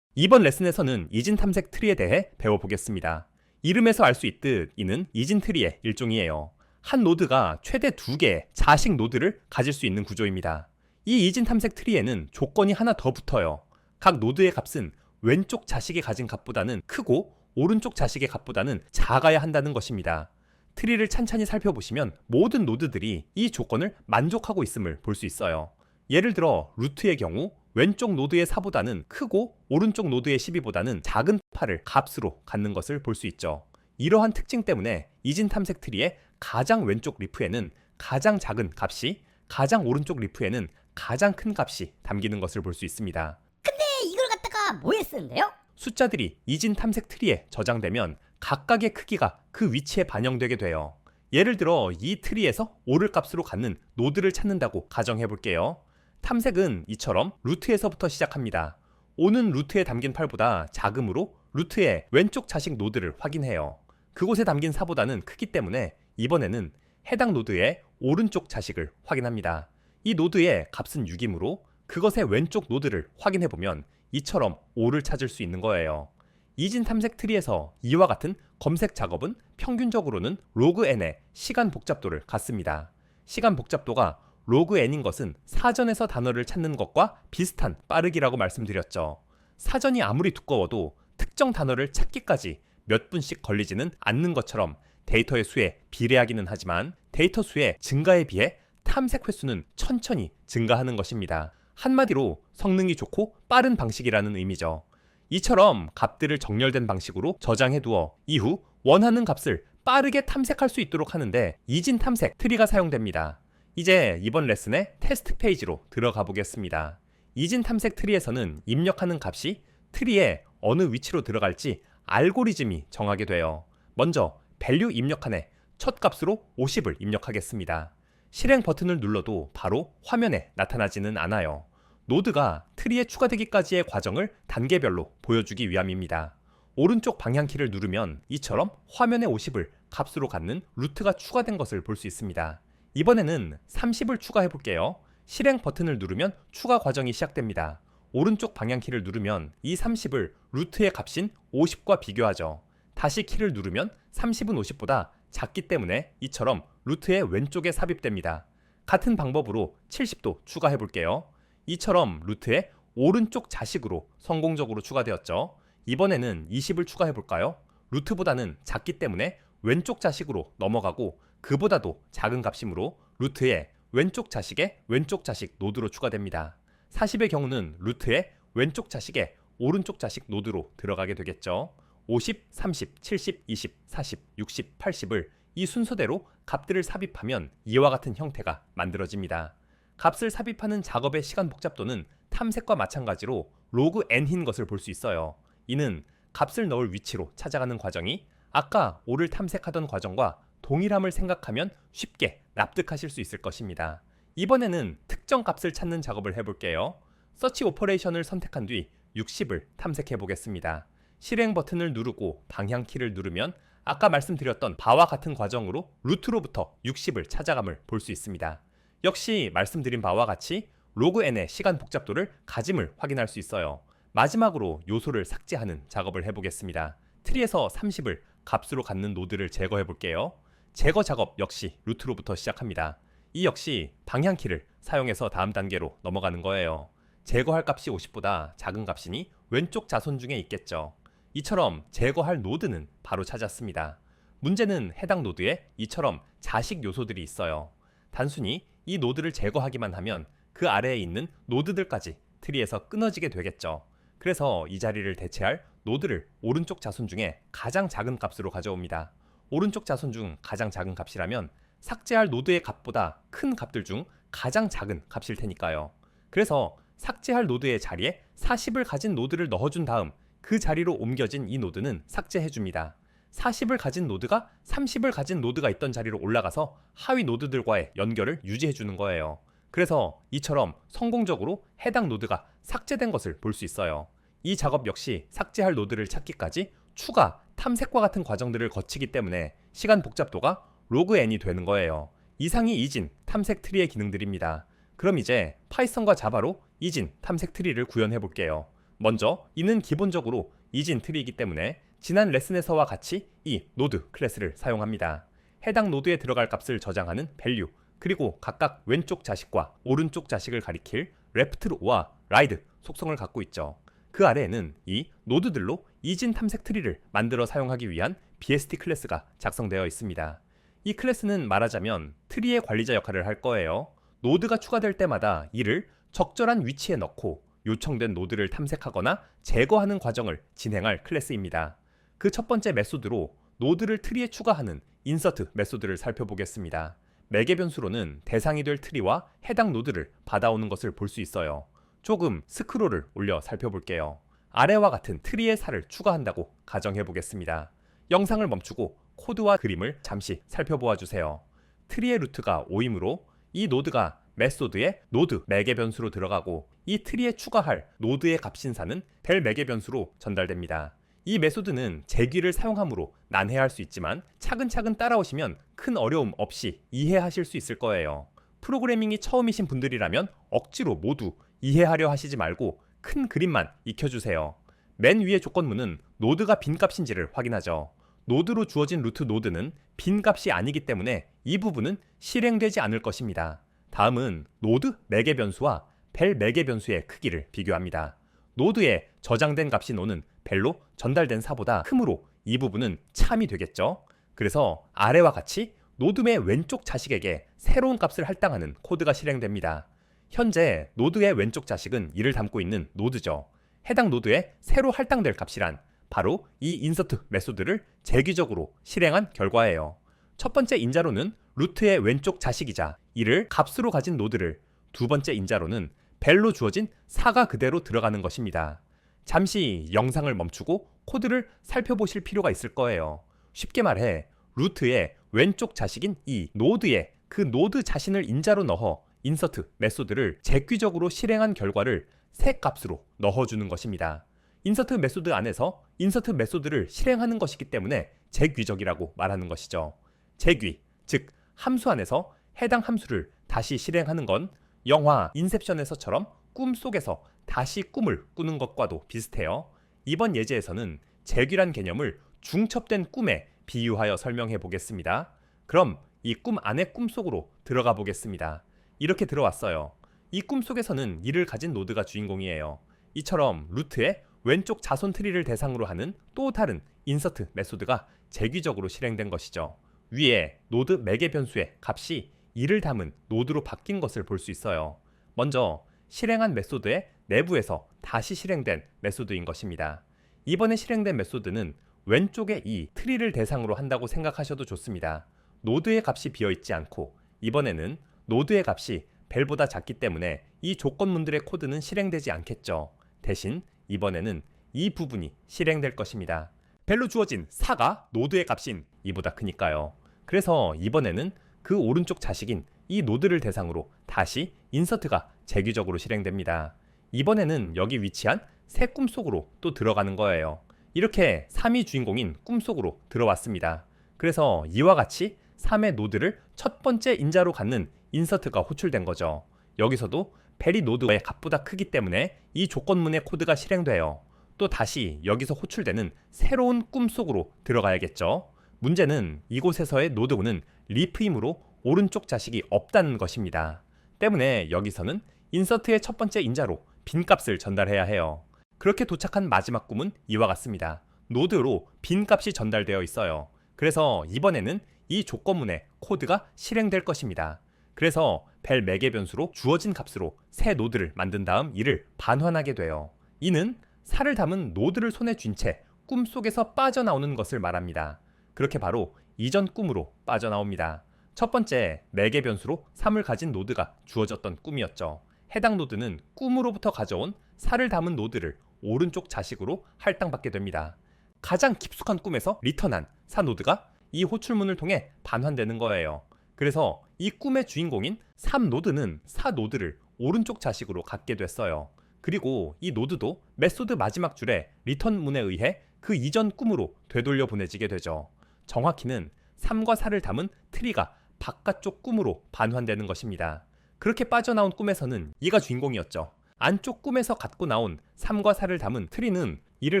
이번 레슨에서는 이진 탐색 트리에 대해 배워보겠습니다. 이름에서 알 수 있듯 이는 이진 트리의 일종이에요. 한 노드가 최대 2개의 자식 노드를 가질 수 있는 구조입니다. 이 이진 탐색 트리에는 조건이 하나 더 붙어요. 각 노드의 값은 왼쪽 자식이 가진 값보다는 크고 오른쪽 자식의 값보다는 작아야 한다는 것입니다. 트리를 찬찬히 살펴보시면 모든 노드들이 이 조건을 만족하고 있음을 볼 수 있어요. 예를 들어 루트의 경우 왼쪽 노드의 4보다는 크고 오른쪽 노드의 12보다는 작은 8을 값으로 갖는 것을 볼 수 있죠. 이러한 특징 때문에 이진 탐색 트리의 가장 왼쪽 리프에는 가장 작은 값이, 가장 오른쪽 리프에는 가장 큰 값이 담기는 것을 볼 수 있습니다. 근데 이걸 갖다가 뭐에 쓰는데요? 숫자들이 이진 탐색 트리에 저장되면 각각의 크기가 그 위치에 반영되게 돼요. 예를 들어 이 트리에서 오를 값으로 갖는 노드를 찾는다고 가정해 볼게요. 탐색은 이처럼 루트에서부터 시작합니다. 오는 루트에 담긴 8보다 작으므로 루트의 왼쪽 자식 노드를 확인해요. 그곳에 담긴 4보다는 크기 때문에 이번에는 해당 노드의 오른쪽 자식을 확인합니다. 이 노드의 값은 6이므로 그것의 왼쪽 노드를 확인해보면 이처럼 5를 찾을 수 있는 거예요. 이진 탐색 트리에서 이와 같은 검색 작업은 평균적으로는 로그 n의 시간 복잡도를 갖습니다. 시간 복잡도가 로그 n인 것은 사전에서 단어를 찾는 것과 비슷한 빠르기라고 말씀드렸죠. 사전이 아무리 두꺼워도 특정 단어를 찾기까지 몇 분씩 걸리지는 않는 것처럼 데이터의 수에 비례하기는 하지만 데이터 수의 증가에 비해 탐색 횟수는 천천히 증가하는 것입니다. 한마디로 성능이 좋고 빠른 방식이라는 의미죠. 이처럼 값들을 정렬된 방식으로 저장해 두어 이후 원하는 값을 빠르게 탐색할 수 있도록 하는데 이진 탐색 트리가 사용됩니다. 이제 이번 레슨의 테스트 페이지로 들어가 보겠습니다. 이진 탐색 트리에서는 입력하는 값이 트리에 어느 위치로 들어갈지 알고리즘이 정하게 돼요. 먼저 밸류 입력칸에 첫 값으로 50을 입력하겠습니다. 실행 버튼을 눌러도 바로 화면에 나타나지는 않아요. 노드가 트리에 추가되기까지의 과정을 단계별로 보여주기 위함입니다. 오른쪽 방향키를 누르면 이처럼 화면에 50을 값으로 갖는 루트가 추가된 것을 볼 수 있습니다. 이번에는 30을 추가해 볼게요. 실행 버튼을 누르면 추가 과정이 시작됩니다. 오른쪽 방향키를 누르면 이 30을 루트의 값인 50과 비교하죠. 다시 키를 누르면 30은 50보다 작기 때문에 이처럼 루트의 왼쪽에 삽입됩니다. 같은 방법으로 70도 추가해 볼게요. 이처럼 루트의 오른쪽 자식으로 성공적으로 추가되었죠. 이번에는 20을 추가해 볼까요? 루트보다는 작기 때문에 왼쪽 자식으로 넘어가고 그보다도 작은 값이므로 루트의 왼쪽 자식의 왼쪽 자식 노드로 추가됩니다. 40의 경우는 루트의 왼쪽 자식의 오른쪽 자식 노드로 들어가게 되겠죠. 50, 30, 70, 20, 40, 60, 80을 이 순서대로 값들을 삽입하면 이와 같은 형태가 만들어집니다. 값을 삽입하는 작업의 시간 복잡도는 탐색과 마찬가지로 로그 n인 것을 볼 수 있어요. 이는 값을 넣을 위치로 찾아가는 과정이 아까 5를 탐색하던 과정과 동일함을 생각하면 쉽게 납득하실 수 있을 것입니다. 이번에는 특정 값을 찾는 작업을 해볼게요. 서치 오퍼레이션을 선택한 뒤 60을 탐색해 보겠습니다. 실행 버튼을 누르고 방향키를 누르면 아까 말씀드렸던 바와 같은 과정으로 루트로부터 60을 찾아감을 볼 수 있습니다. 역시 말씀드린 바와 같이 로그 n의 시간 복잡도를 가짐을 확인할 수 있어요. 마지막으로 요소를 삭제하는 작업을 해보겠습니다. 트리에서 30을 값으로 갖는 노드를 제거해 볼게요. 제거 작업 역시 루트로부터 시작합니다. 이 역시 방향키를 사용해서 다음 단계로 넘어가는 거예요. 제거할 값이 50보다 작은 값이니 왼쪽 자손 중에 있겠죠. 이처럼 제거할 노드는 바로 찾았습니다. 문제는 해당 노드에 이처럼 자식 요소들이 있어요. 단순히 이 노드를 제거하기만 하면 그 아래에 있는 노드들까지 트리에서 끊어지게 되겠죠. 그래서 이 자리를 대체할 노드를 오른쪽 자손 중에 가장 작은 값으로 가져옵니다. 오른쪽 자손 중 가장 작은 값이라면 삭제할 노드의 값보다 큰 값들 중 가장 작은 값일 테니까요. 그래서 삭제할 노드의 자리에 40을 가진 노드를 넣어준 다음 그 자리로 옮겨진 이 노드는 삭제해줍니다. 40을 가진 노드가 30을 가진 노드가 있던 자리로 올라가서 하위 노드들과의 연결을 유지해주는 거예요. 그래서 이처럼 성공적으로 해당 노드가 삭제된 것을 볼 수 있어요. 이 작업 역시 삭제할 노드를 찾기까지 추가, 탐색과 같은 과정들을 거치기 때문에 시간 복잡도가 로그 n이 되는 거예요. 이상이 이진, 탐색 트리의 기능들입니다. 그럼 이제 파이썬과 자바로 이진, 탐색 트리를 구현해 볼게요. 먼저 이는 기본적으로 이진 트리이기 때문에 지난 레슨에서와 같이 이 노드 클래스를 사용합니다. 해당 노드에 들어갈 값을 저장하는 value, 그리고 각각 왼쪽 자식과 오른쪽 자식을 가리킬 left와 right 속성을 갖고 있죠. 그 아래에는 이 노드들로 이진 탐색 트리를 만들어 사용하기 위한 BST 클래스가 작성되어 있습니다. 이 클래스는 말하자면 트리의 관리자 역할을 할 거예요. 노드가 추가될 때마다 이를 적절한 위치에 넣고 요청된 노드를 탐색하거나 제거하는 과정을 진행할 클래스입니다. 그 첫 번째 메소드로 노드를 트리에 추가하는 인서트 메소드를 살펴보겠습니다. 매개 변수로는 대상이 될 트리와 해당 노드를 받아오는 것을 볼 수 있어요. 조금 스크롤을 올려 살펴볼게요. 아래와 같은 트리의 살을 추가한다고 가정해 보겠습니다. 영상을 멈추고 코드와 그림을 잠시 살펴보아 주세요. 트리의 루트가 5이므로 이 노드가 메소드의 노드 매개 변수로 들어가고 이 트리에 추가할 노드의 값신사는 될 매개 변수로 전달됩니다. 이 메소드는 제귀를 사용함으로 난해할 수 있지만 차근차근 따라오시면 큰 어려움 없이 이해하실 수 있을 거예요. 프로그래밍이 처음이신 분들이라면 억지로 모두 이해하려 하시지 말고 큰 그림만 익혀주세요. 맨 위의 조건문은 노드가 빈 값인지를 확인하죠. 노드로 주어진 루트 노드는 빈 값이 아니기 때문에 이 부분은 실행되지 않을 것입니다. 다음은 노드 매개 변수와 벨 매개 변수의 크기를 비교합니다. 노드에 저장된 값이 노는 벨로 전달된 사보다 크므로 이 부분은 참이 되겠죠. 그래서 아래와 같이 노드의 왼쪽 자식에게 새로운 값을 할당하는 코드가 실행됩니다. 현재 노드의 왼쪽 자식은 이를 담고 있는 노드죠. 해당 노드에 새로 할당될 값이란 바로 이 인서트 메소드를 제기적으로 실행한 결과예요. 첫 번째 인자로는 루트의 왼쪽 자식이자 이를 값으로 가진 노드를, 두 번째 인자로는 벨로 주어진 사가 그대로 들어가는 것입니다. 잠시 영상을 멈추고 코드를 살펴보실 필요가 있을 거예요. 쉽게 말해 루트의 왼쪽 자식인 이 노드에 그 노드 자신을 인자로 넣어 인서트 메소드를 제귀적으로 실행한 결과를 새 값으로 넣어주는 것입니다. 인서트 메소드 안에서 인서트 메소드를 실행하는 것이기 때문에 제귀적이라고 말하는 것이죠. 제귀, 즉 함수 안에서 해당 함수를 다시 실행하는 건 영화 인셉션에서처럼 꿈속에서 다시 꿈을 꾸는 것과도 비슷해요. 이번 예제에서는 제귀란 개념을 중첩된 꿈에 비유하여 설명해 보겠습니다. 그럼 이 꿈 안의 꿈속으로 들어가 보겠습니다. 이렇게 들어왔어요. 이 꿈속에서는 이를 가진 노드가 주인공이에요. 이처럼 루트의 왼쪽 자손 트리를 대상으로 하는 또 다른 인서트 메소드가 제귀적으로 실행된 것이죠. 위에 노드 매개 변수의 값이 이를 담은 노드로 바뀐 것을 볼 수 있어요. 먼저 실행한 메소드의 내부에서 다시 실행된 메소드인 것입니다. 이번에 실행된 메소드는 왼쪽의 이 트리를 대상으로 한다고 생각하셔도 좋습니다. 노드의 값이 비어있지 않고 이번에는 노드의 값이 벨보다 작기 때문에 이 조건문들의 코드는 실행되지 않겠죠. 대신 이번에는 이 부분이 실행될 것입니다. 벨로 주어진 4가 노드의 값인 이보다 크니까요. 그래서 이번에는 그 오른쪽 자식인 이 노드를 대상으로 다시 인서트가 제귀적으로 실행됩니다. 이번에는 여기 위치한 새 꿈속으로 또 들어가는 거예요. 이렇게 3이 주인공인 꿈속으로 들어왔습니다. 그래서 이와 같이 3의 노드를 첫 번째 인자로 갖는 인서트가 호출된 거죠. 여기서도 벨이 노드의 값보다 크기 때문에 이 조건문의 코드가 실행돼요. 또 다시 여기서 호출되는 새로운 꿈속으로 들어가야겠죠. 문제는 이곳에서의 노드는 리프이므로 오른쪽 자식이 없다는 것입니다. 때문에 여기서는 인서트의 첫 번째 인자로 빈값을 전달해야 해요. 그렇게 도착한 마지막 꿈은 이와 같습니다. 노드로 빈값이 전달되어 있어요. 그래서 이번에는 이 조건문의 코드가 실행될 것입니다. 그래서 벨 매개 변수로 주어진 값으로 새 노드를 만든 다음 이를 반환하게 돼요. 이는 살을 담은 노드를 손에 쥔 채 꿈속에서 빠져나오는 것을 말합니다. 그렇게 바로 이전 꿈으로 빠져나옵니다. 첫 번째 매개 변수로 3을 가진 노드가 주어졌던 꿈이었죠. 해당 노드는 꿈으로부터 가져온 살을 담은 노드를 오른쪽 자식으로 할당받게 됩니다. 가장 깊숙한 꿈에서 리턴한 사 노드가 이 호출문을 통해 반환되는 거예요. 그래서 이 꿈의 주인공인 3노드는 4노드를 오른쪽 자식으로 갖게 됐어요. 그리고 이 노드도 메소드 마지막 줄에 리턴문에 의해 그 이전 꿈으로 되돌려 보내지게 되죠. 정확히는 3과 4를 담은 트리가 바깥쪽 꿈으로 반환되는 것입니다. 그렇게 빠져나온 꿈에서는 이가 주인공이었죠. 안쪽 꿈에서 갖고 나온 3과 4를 담은 트리는 이를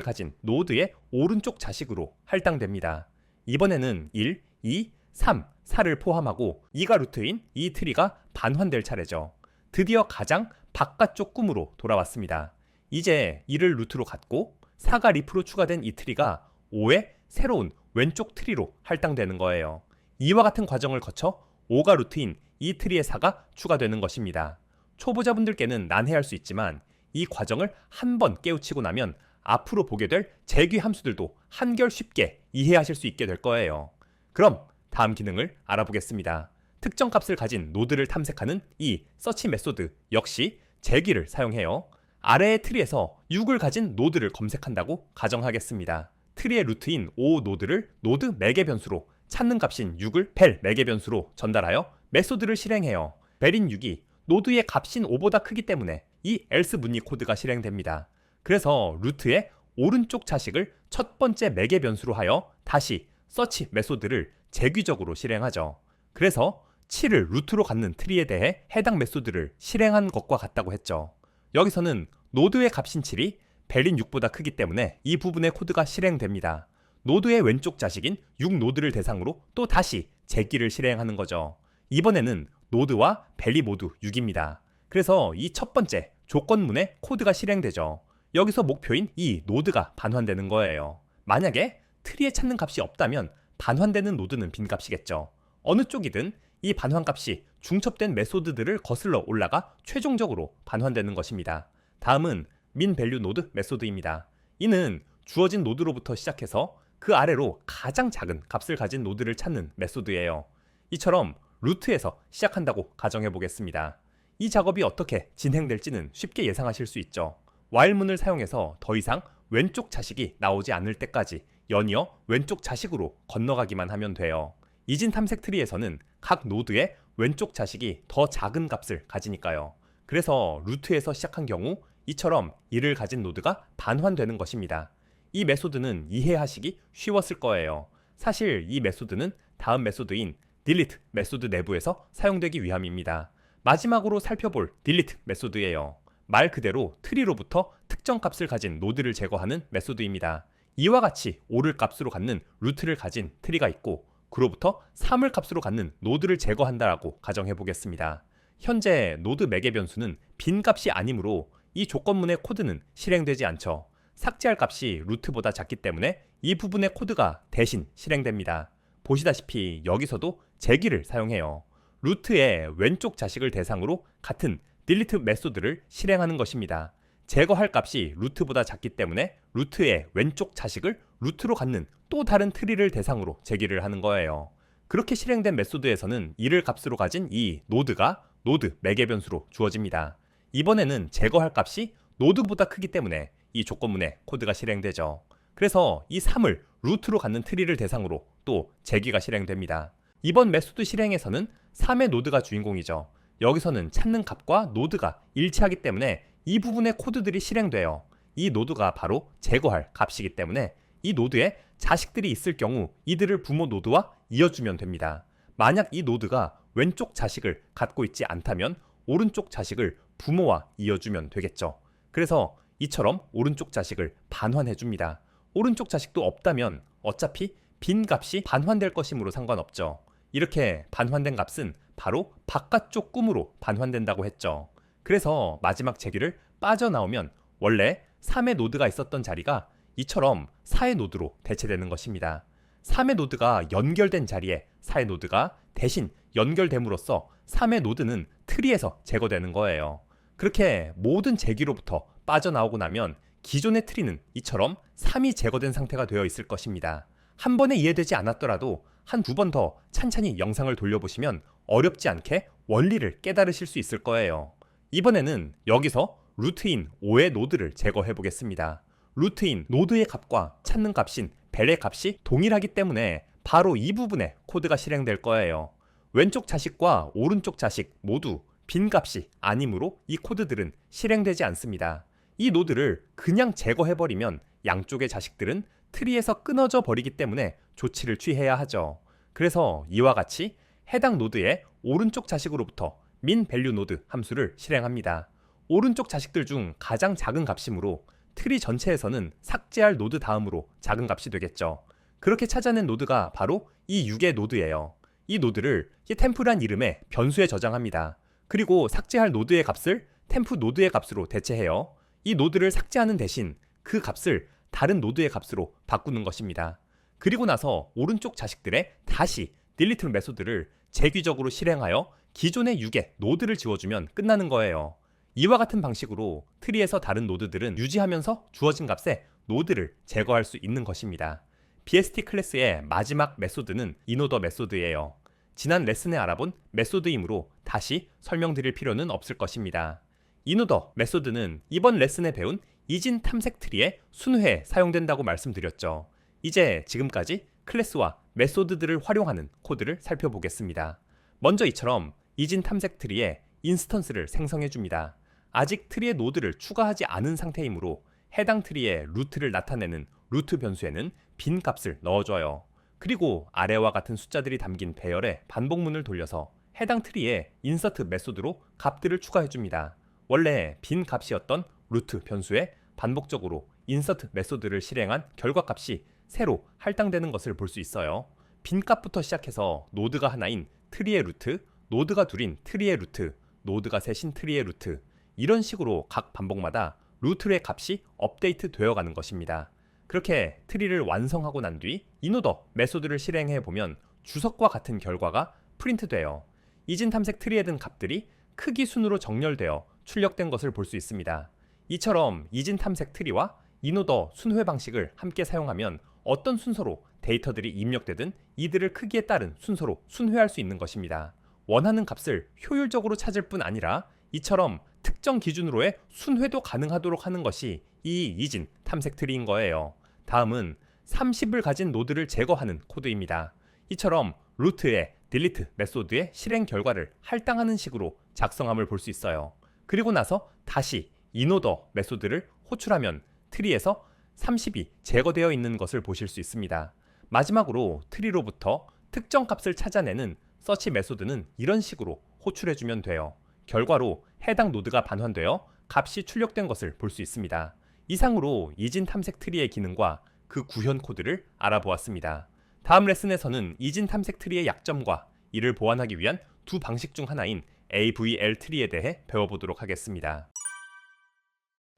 가진 노드의 오른쪽 자식으로 할당됩니다. 이번에는 1, 2, 3, 4를 포함하고 2가 루트인 이 트리가 반환될 차례죠. 드디어 가장 바깥쪽 꿈으로 돌아왔습니다. 이제 2를 루트로 갖고 4가 리프로 추가된 이 트리가 5의 새로운 왼쪽 트리로 할당되는 거예요. 이와 같은 과정을 거쳐 5가 루트인 이 트리의 4가 추가되는 것입니다. 초보자분들께는 난해할 수 있지만 이 과정을 한 번 깨우치고 나면 앞으로 보게 될 재귀 함수들도 한결 쉽게 이해하실 수 있게 될 거예요. 그럼 다음 기능을 알아보겠습니다. 특정 값을 가진 노드를 탐색하는 이 서치 메소드 역시 재귀를 사용해요. 아래의 트리에서 6을 가진 노드를 검색한다고 가정하겠습니다. 트리의 루트인 5 노드를 노드 매개 변수로 찾는 값인 6을 벨 매개 변수로 전달하여 메소드를 실행해요. 벨인 6이 노드의 값인 5보다 크기 때문에 이 else 문의 코드가 실행됩니다. 그래서 루트의 오른쪽 자식을 첫 번째 매개 변수로 하여 다시 서치 메소드를 재귀적으로 실행하죠. 그래서 7을 루트로 갖는 트리에 대해 해당 메소드를 실행한 것과 같다고 했죠. 여기서는 노드의 값인 7이 벨인 6보다 크기 때문에 이 부분의 코드가 실행됩니다. 노드의 왼쪽 자식인 6 노드를 대상으로 또 다시 재귀를 실행하는 거죠. 이번에는 노드와 벨이 모두 6입니다. 그래서 이 첫 번째 조건문의 코드가 실행되죠. 여기서 목표인 이 노드가 반환되는 거예요. 만약에 트리에 찾는 값이 없다면 반환되는 노드는 빈값이겠죠. 어느 쪽이든 이 반환값이 중첩된 메소드들을 거슬러 올라가 최종적으로 반환되는 것입니다. 다음은 min_value 노드 메소드입니다. 이는 주어진 노드로부터 시작해서 그 아래로 가장 작은 값을 가진 노드를 찾는 메소드예요. 이처럼 루트에서 시작한다고 가정해 보겠습니다. 이 작업이 어떻게 진행될지는 쉽게 예상하실 수 있죠. while문을 사용해서 더 이상 왼쪽 자식이 나오지 않을 때까지 연이어 왼쪽 자식으로 건너가기만 하면 돼요. 이진 탐색 트리에서는 각 노드의 왼쪽 자식이 더 작은 값을 가지니까요. 그래서 루트에서 시작한 경우 이처럼 1을 가진 노드가 반환되는 것입니다. 이 메소드는 이해하시기 쉬웠을 거예요. 사실 이 메소드는 다음 메소드인 delete 메소드 내부에서 사용되기 위함입니다. 마지막으로 살펴볼 delete 메소드예요. 말 그대로 트리로부터 특정 값을 가진 노드를 제거하는 메소드입니다. 이와 같이 5를 값으로 갖는 루트를 가진 트리가 있고 그로부터 3을 값으로 갖는 노드를 제거한다라고 가정해 보겠습니다. 현재 노드 매개 변수는 빈 값이 아니므로 이 조건문의 코드는 실행되지 않죠. 삭제할 값이 루트보다 작기 때문에 이 부분의 코드가 대신 실행됩니다. 보시다시피 여기서도 재귀를 사용해요. 루트의 왼쪽 자식을 대상으로 같은 delete 메소드를 실행하는 것입니다. 제거할 값이 루트보다 작기 때문에 루트의 왼쪽 자식을 루트로 갖는 또 다른 트리를 대상으로 재귀를 하는 거예요. 그렇게 실행된 메소드에서는 1을 값으로 가진 이 노드가 노드 매개 변수로 주어집니다. 이번에는 제거할 값이 노드보다 크기 때문에 이 조건문의 코드가 실행되죠. 그래서 이 3을 루트로 갖는 트리를 대상으로 또 재귀가 실행됩니다. 이번 메소드 실행에서는 3의 노드가 주인공이죠. 여기서는 찾는 값과 노드가 일치하기 때문에 이 부분의 코드들이 실행돼요. 이 노드가 바로 제거할 값이기 때문에 이 노드에 자식들이 있을 경우 이들을 부모 노드와 이어주면 됩니다. 만약 이 노드가 왼쪽 자식을 갖고 있지 않다면 오른쪽 자식을 부모와 이어주면 되겠죠. 그래서 이처럼 오른쪽 자식을 반환해줍니다. 오른쪽 자식도 없다면 어차피 빈 값이 반환될 것이므로 상관없죠. 이렇게 반환된 값은 바로 바깥쪽 꿈으로 반환된다고 했죠. 그래서 마지막 재규를 빠져나오면 원래 3의 노드가 있었던 자리가 이처럼 4의 노드로 대체되는 것입니다. 3의 노드가 연결된 자리에 4의 노드가 대신 연결됨으로써 3의 노드는 트리에서 제거되는 거예요. 그렇게 모든 재규로부터 빠져나오고 나면 기존의 트리는 이처럼 3이 제거된 상태가 되어 있을 것입니다. 한 번에 이해되지 않았더라도 한 두 번 더 찬찬히 영상을 돌려보시면 어렵지 않게 원리를 깨달으실 수 있을 거예요. 이번에는 여기서 루트인 5의 노드를 제거해 보겠습니다. 루트인 노드의 값과 찾는 값인 벨의 값이 동일하기 때문에 바로 이 부분에 코드가 실행될 거예요. 왼쪽 자식과 오른쪽 자식 모두 빈 값이 아니므로 이 코드들은 실행되지 않습니다. 이 노드를 그냥 제거해버리면 양쪽의 자식들은 트리에서 끊어져 버리기 때문에 조치를 취해야 하죠. 그래서 이와 같이 해당 노드의 오른쪽 자식으로부터 min_value 노드 함수를 실행합니다. 오른쪽 자식들 중 가장 작은 값이므로 트리 전체에서는 삭제할 노드 다음으로 작은 값이 되겠죠. 그렇게 찾아낸 노드가 바로 이 6의 노드예요. 이 노드를 이 템프란 이름의 변수에 저장합니다. 그리고 삭제할 노드의 값을 템프 노드의 값으로 대체해요. 이 노드를 삭제하는 대신 그 값을 다른 노드의 값으로 바꾸는 것입니다. 그리고 나서 오른쪽 자식들의 다시 delete 메소드를 재규적으로 실행하여 기존의 6의 노드를 지워주면 끝나는 거예요. 이와 같은 방식으로 트리에서 다른 노드들은 유지하면서 주어진 값에 노드를 제거할 수 있는 것입니다. BST 클래스의 마지막 메소드는 이노더 메소드예요. 지난 레슨에 알아본 메소드이므로 다시 설명드릴 필요는 없을 것입니다. 이노더 메소드는 이번 레슨에 배운 이진 탐색 트리의 순회에 사용된다고 말씀드렸죠. 이제 지금까지 클래스와 메소드들을 활용하는 코드를 살펴보겠습니다. 먼저 이처럼 이진 탐색 트리에 인스턴스를 생성해줍니다. 아직 트리의 노드를 추가하지 않은 상태이므로 해당 트리의 루트를 나타내는 루트 변수에는 빈 값을 넣어줘요. 그리고 아래와 같은 숫자들이 담긴 배열에 반복문을 돌려서 해당 트리에 인서트 메소드로 값들을 추가해줍니다. 원래 빈 값이었던 루트 변수에 반복적으로 인서트 메소드를 실행한 결과값이 새로 할당되는 것을 볼 수 있어요. 빈 값부터 시작해서 노드가 하나인 트리의 루트, 노드가 둘인 트리의 루트, 노드가 셋인 트리의 루트, 이런 식으로 각 반복마다 루트의 값이 업데이트 되어가는 것입니다. 그렇게 트리를 완성하고 난 뒤 이노더 메소드를 실행해 보면 주석과 같은 결과가 프린트돼요. 이진 탐색 트리에 든 값들이 크기 순으로 정렬되어 출력된 것을 볼 수 있습니다. 이처럼 이진 탐색 트리와 이노더 순회 방식을 함께 사용하면 어떤 순서로 데이터들이 입력되든 이들을 크기에 따른 순서로 순회할 수 있는 것입니다. 원하는 값을 효율적으로 찾을 뿐 아니라 이처럼 특정 기준으로의 순회도 가능하도록 하는 것이 이 이진 탐색 트리인 거예요. 다음은 30을 가진 노드를 제거하는 코드입니다. 이처럼 루트의 delete 메소드의 실행 결과를 할당하는 식으로 작성함을 볼 수 있어요. 그리고 나서 다시 이노더 메소드를 호출하면 트리에서 30이 제거되어 있는 것을 보실 수 있습니다. 마지막으로 트리로부터 특정 값을 찾아내는 서치 메소드는 이런 식으로 호출해주면 돼요. 결과로 해당 노드가 반환되어 값이 출력된 것을 볼 수 있습니다. 이상으로 이진 탐색 트리의 기능과 그 구현 코드를 알아보았습니다. 다음 레슨에서는 이진 탐색 트리의 약점과 이를 보완하기 위한 두 방식 중 하나인 AVL 트리에 대해 배워보도록 하겠습니다.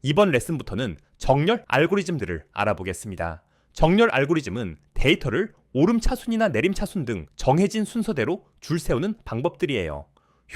이번 레슨부터는 정렬 알고리즘들을 알아보겠습니다. 정렬 알고리즘은 데이터를 오름차순이나 내림차순 등 정해진 순서대로 줄 세우는 방법들이에요.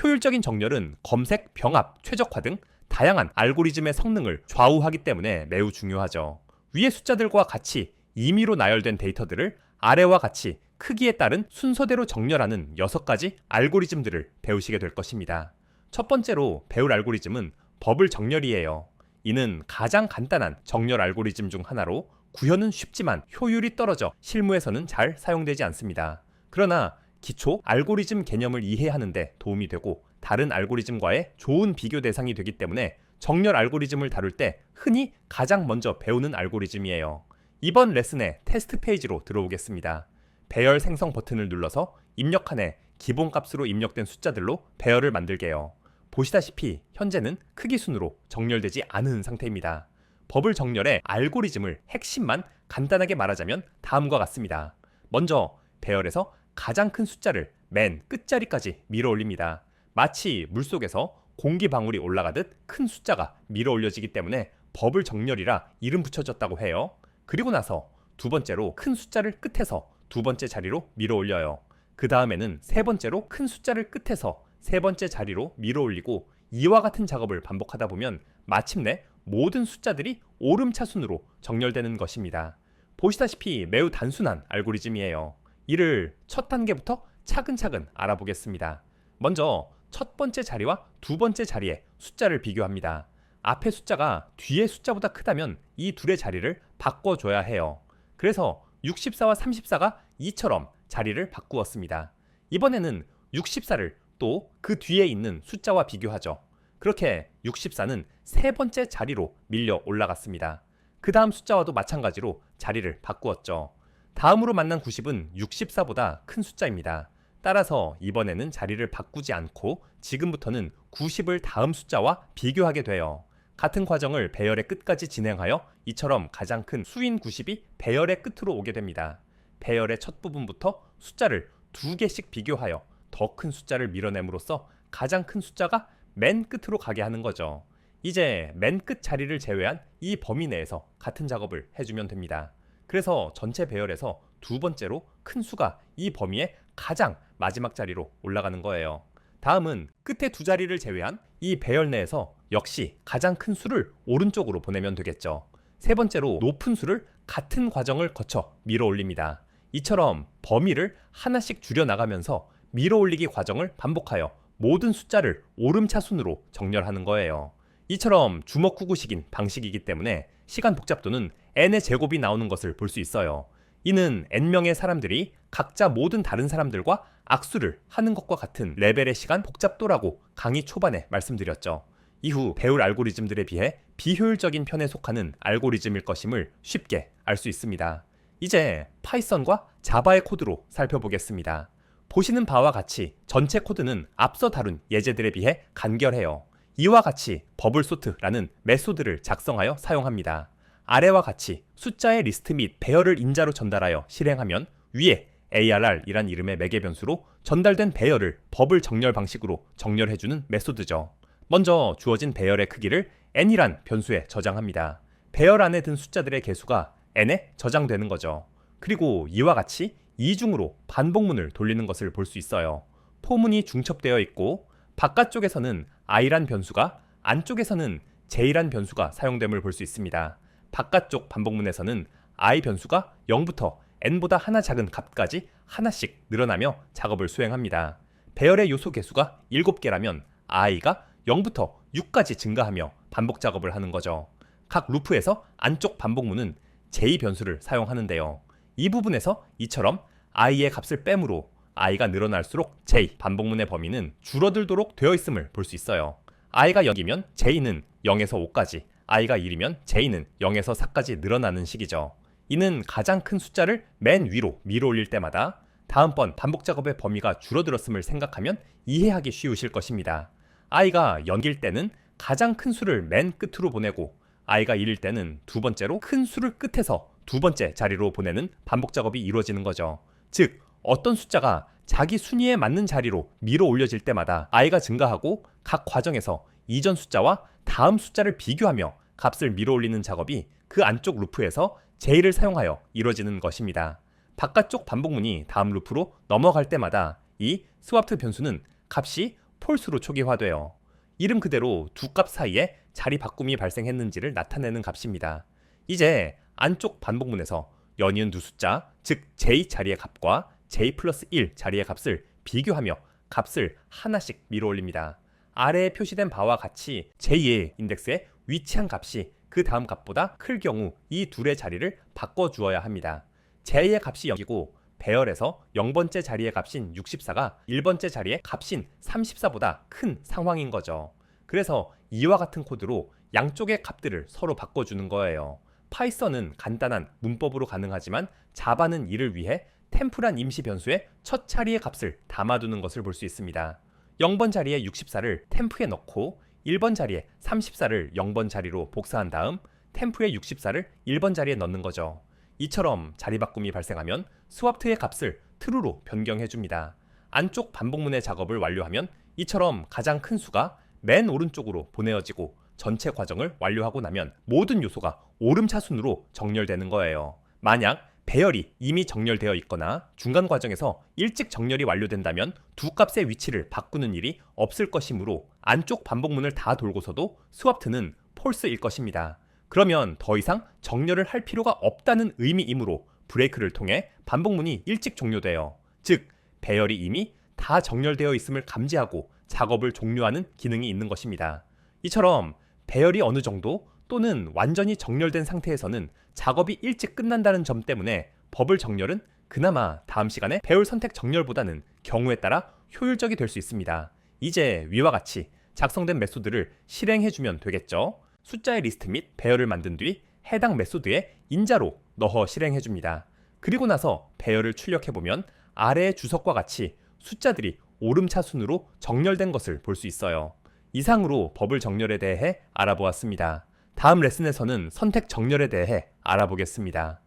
효율적인 정렬은 검색, 병합, 최적화 등 다양한 알고리즘의 성능을 좌우하기 때문에 매우 중요하죠. 위의 숫자들과 같이 임의로 나열된 데이터들을 아래와 같이 크기에 따른 순서대로 정렬하는 6가지 알고리즘들을 배우시게 될 것입니다. 첫 번째로 배울 알고리즘은 버블 정렬이에요. 이는 가장 간단한 정렬 알고리즘 중 하나로 구현은 쉽지만 효율이 떨어져 실무에서는 잘 사용되지 않습니다. 그러나 기초 알고리즘 개념을 이해하는 데 도움이 되고 다른 알고리즘과의 좋은 비교 대상이 되기 때문에 정렬 알고리즘을 다룰 때 흔히 가장 먼저 배우는 알고리즘이에요. 이번 레슨의 테스트 페이지로 들어오겠습니다. 배열 생성 버튼을 눌러서 입력칸에 기본값으로 입력된 숫자들로 배열을 만들게요. 보시다시피 현재는 크기 순으로 정렬되지 않은 상태입니다. 버블 정렬의 알고리즘을 핵심만 간단하게 말하자면 다음과 같습니다. 먼저 배열에서 가장 큰 숫자를 맨 끝자리까지 밀어 올립니다. 마치 물속에서 공기 방울이 올라가듯 큰 숫자가 밀어 올려지기 때문에 버블 정렬이라 이름 붙여졌다고 해요. 그리고 나서 두 번째로 큰 숫자를 끝에서 두 번째 자리로 밀어 올려요. 그 다음에는 세 번째로 큰 숫자를 끝에서 세 번째 자리로 밀어 올리고 이와 같은 작업을 반복하다 보면 마침내 모든 숫자들이 오름차순으로 정렬되는 것입니다. 보시다시피 매우 단순한 알고리즘이에요. 이를 첫 단계부터 차근차근 알아보겠습니다. 먼저 첫 번째 자리와 두 번째 자리의 숫자를 비교합니다. 앞의 숫자가 뒤의 숫자보다 크다면 이 둘의 자리를 바꿔줘야 해요. 그래서 64와 34가 이처럼 자리를 바꾸었습니다. 이번에는 64를 또 그 뒤에 있는 숫자와 비교하죠. 그렇게 64는 세 번째 자리로 밀려 올라갔습니다. 그 다음 숫자와도 마찬가지로 자리를 바꾸었죠. 다음으로 만난 90은 64보다 큰 숫자입니다. 따라서 이번에는 자리를 바꾸지 않고 지금부터는 90을 다음 숫자와 비교하게 돼요. 같은 과정을 배열의 끝까지 진행하여 이처럼 가장 큰 수인 90이 배열의 끝으로 오게 됩니다. 배열의 첫 부분부터 숫자를 두 개씩 비교하여 더 큰 숫자를 밀어냄으로써 가장 큰 숫자가 맨 끝으로 가게 하는 거죠. 이제 맨 끝 자리를 제외한 이 범위 내에서 같은 작업을 해주면 됩니다. 그래서 전체 배열에서 두 번째로 큰 수가 이 범위의 가장 마지막 자리로 올라가는 거예요. 다음은 끝에 두 자리를 제외한 이 배열 내에서 역시 가장 큰 수를 오른쪽으로 보내면 되겠죠. 세 번째로 높은 수를 같은 과정을 거쳐 밀어 올립니다. 이처럼 범위를 하나씩 줄여나가면서 밀어 올리기 과정을 반복하여 모든 숫자를 오름차순으로 정렬하는 거예요. 이처럼 주먹구구식인 방식이기 때문에 시간 복잡도는 n의 제곱이 나오는 것을 볼 수 있어요. 이는 n명의 사람들이 각자 모든 다른 사람들과 악수를 하는 것과 같은 레벨의 시간 복잡도라고 강의 초반에 말씀드렸죠. 이후 배울 알고리즘들에 비해 비효율적인 편에 속하는 알고리즘일 것임을 쉽게 알 수 있습니다. 이제 파이썬과 자바의 코드로 살펴보겠습니다. 보시는 바와 같이 전체 코드는 앞서 다룬 예제들에 비해 간결해요. 이와 같이 버블소트라는 메소드를 작성하여 사용합니다. 아래와 같이 숫자의 리스트 및 배열을 인자로 전달하여 실행하면 위에 ARR이란 이름의 매개 변수로 전달된 배열을 버블 정렬 방식으로 정렬해주는 메소드죠. 먼저 주어진 배열의 크기를 n이란 변수에 저장합니다. 배열 안에 든 숫자들의 개수가 n에 저장되는 거죠. 그리고 이와 같이 이중으로 반복문을 돌리는 것을 볼 수 있어요. 포문이 중첩되어 있고 바깥쪽에서는 i란 변수가 안쪽에서는 j란 변수가 사용됨을 볼 수 있습니다. 바깥쪽 반복문에서는 i 변수가 0부터 n보다 하나 작은 값까지 하나씩 늘어나며 작업을 수행합니다. 배열의 요소 개수가 7개라면 i가 0부터 6까지 증가하며 반복 작업을 하는 거죠. 각 루프에서 안쪽 반복문은 j 변수를 사용하는데요. 이 부분에서 이처럼 i의 값을 빼므로 i가 늘어날수록 j 반복문의 범위는 줄어들도록 되어 있음을 볼 수 있어요. i가 0이면 j는 0에서 5까지, i가 1이면 j는 0에서 4까지 늘어나는 식이죠. 이는 가장 큰 숫자를 맨 위로 밀어 올릴 때마다 다음번 반복 작업의 범위가 줄어들었음을 생각하면 이해하기 쉬우실 것입니다. i가 0일 때는 가장 큰 수를 맨 끝으로 보내고 i가 1일 때는 두 번째로 큰 수를 끝에서 두 번째 자리로 보내는 반복 작업이 이루어지는 거죠. 즉 어떤 숫자가 자기 순위에 맞는 자리로 밀어 올려질 때마다 i가 증가하고 각 과정에서 이전 숫자와 다음 숫자를 비교하며 값을 밀어 올리는 작업이 그 안쪽 루프에서 j를 사용하여 이루어지는 것입니다. 바깥쪽 반복문이 다음 루프로 넘어갈 때마다 이 스왑트 변수는 값이 폴스로 초기화돼요. 이름 그대로 두 값 사이에 자리 바꿈이 발생했는지를 나타내는 값입니다. 이제 안쪽 반복문에서 연이은 두 숫자, 즉 j 자리의 값과 j 플러스 1 자리의 값을 비교하며 값을 하나씩 밀어 올립니다. 아래에 표시된 바와 같이 j의 인덱스에 위치한 값이 그 다음 값보다 클 경우 이 둘의 자리를 바꿔주어야 합니다. j의 값이 0이고 배열에서 0번째 자리의 값인 64가 1번째 자리의 값인 34보다 큰 상황인 거죠. 그래서 이와 같은 코드로 양쪽의 값들을 서로 바꿔주는 거예요. 파이썬은 간단한 문법으로 가능하지만 자바는 이를 위해 템프란 임시 변수에 첫 자리의 값을 담아두는 것을 볼 수 있습니다. 0번 자리에 64를 템프에 넣고 1번 자리에 34를 0번 자리로 복사한 다음 템프에 64를 1번 자리에 넣는 거죠. 이처럼 자리 바꿈이 발생하면 스왑트의 값을 true로 변경해 줍니다. 안쪽 반복문의 작업을 완료하면 이처럼 가장 큰 수가 맨 오른쪽으로 보내어지고 전체 과정을 완료하고 나면 모든 요소가 오름차순으로 정렬되는 거예요. 만약 배열이 이미 정렬되어 있거나 중간 과정에서 일찍 정렬이 완료된다면 두 값의 위치를 바꾸는 일이 없을 것이므로 안쪽 반복문을 다 돌고서도 스왑트는 폴스일 것입니다. 그러면 더 이상 정렬을 할 필요가 없다는 의미이므로 브레이크를 통해 반복문이 일찍 종료돼요. 즉, 배열이 이미 다 정렬되어 있음을 감지하고 작업을 종료하는 기능이 있는 것입니다. 이처럼 배열이 어느 정도 또는 완전히 정렬된 상태에서는 작업이 일찍 끝난다는 점 때문에 버블 정렬은 그나마 다음 시간에 배열 선택 정렬보다는 경우에 따라 효율적이 될 수 있습니다. 이제 위와 같이 작성된 메소드를 실행해주면 되겠죠. 숫자의 리스트 및 배열을 만든 뒤 해당 메소드에 인자로 넣어 실행해줍니다. 그리고 나서 배열을 출력해보면 아래의 주석과 같이 숫자들이 오름차순으로 정렬된 것을 볼 수 있어요. 이상으로 버블 정렬에 대해 알아보았습니다. 다음 레슨에서는 선택 정렬에 대해 알아보겠습니다.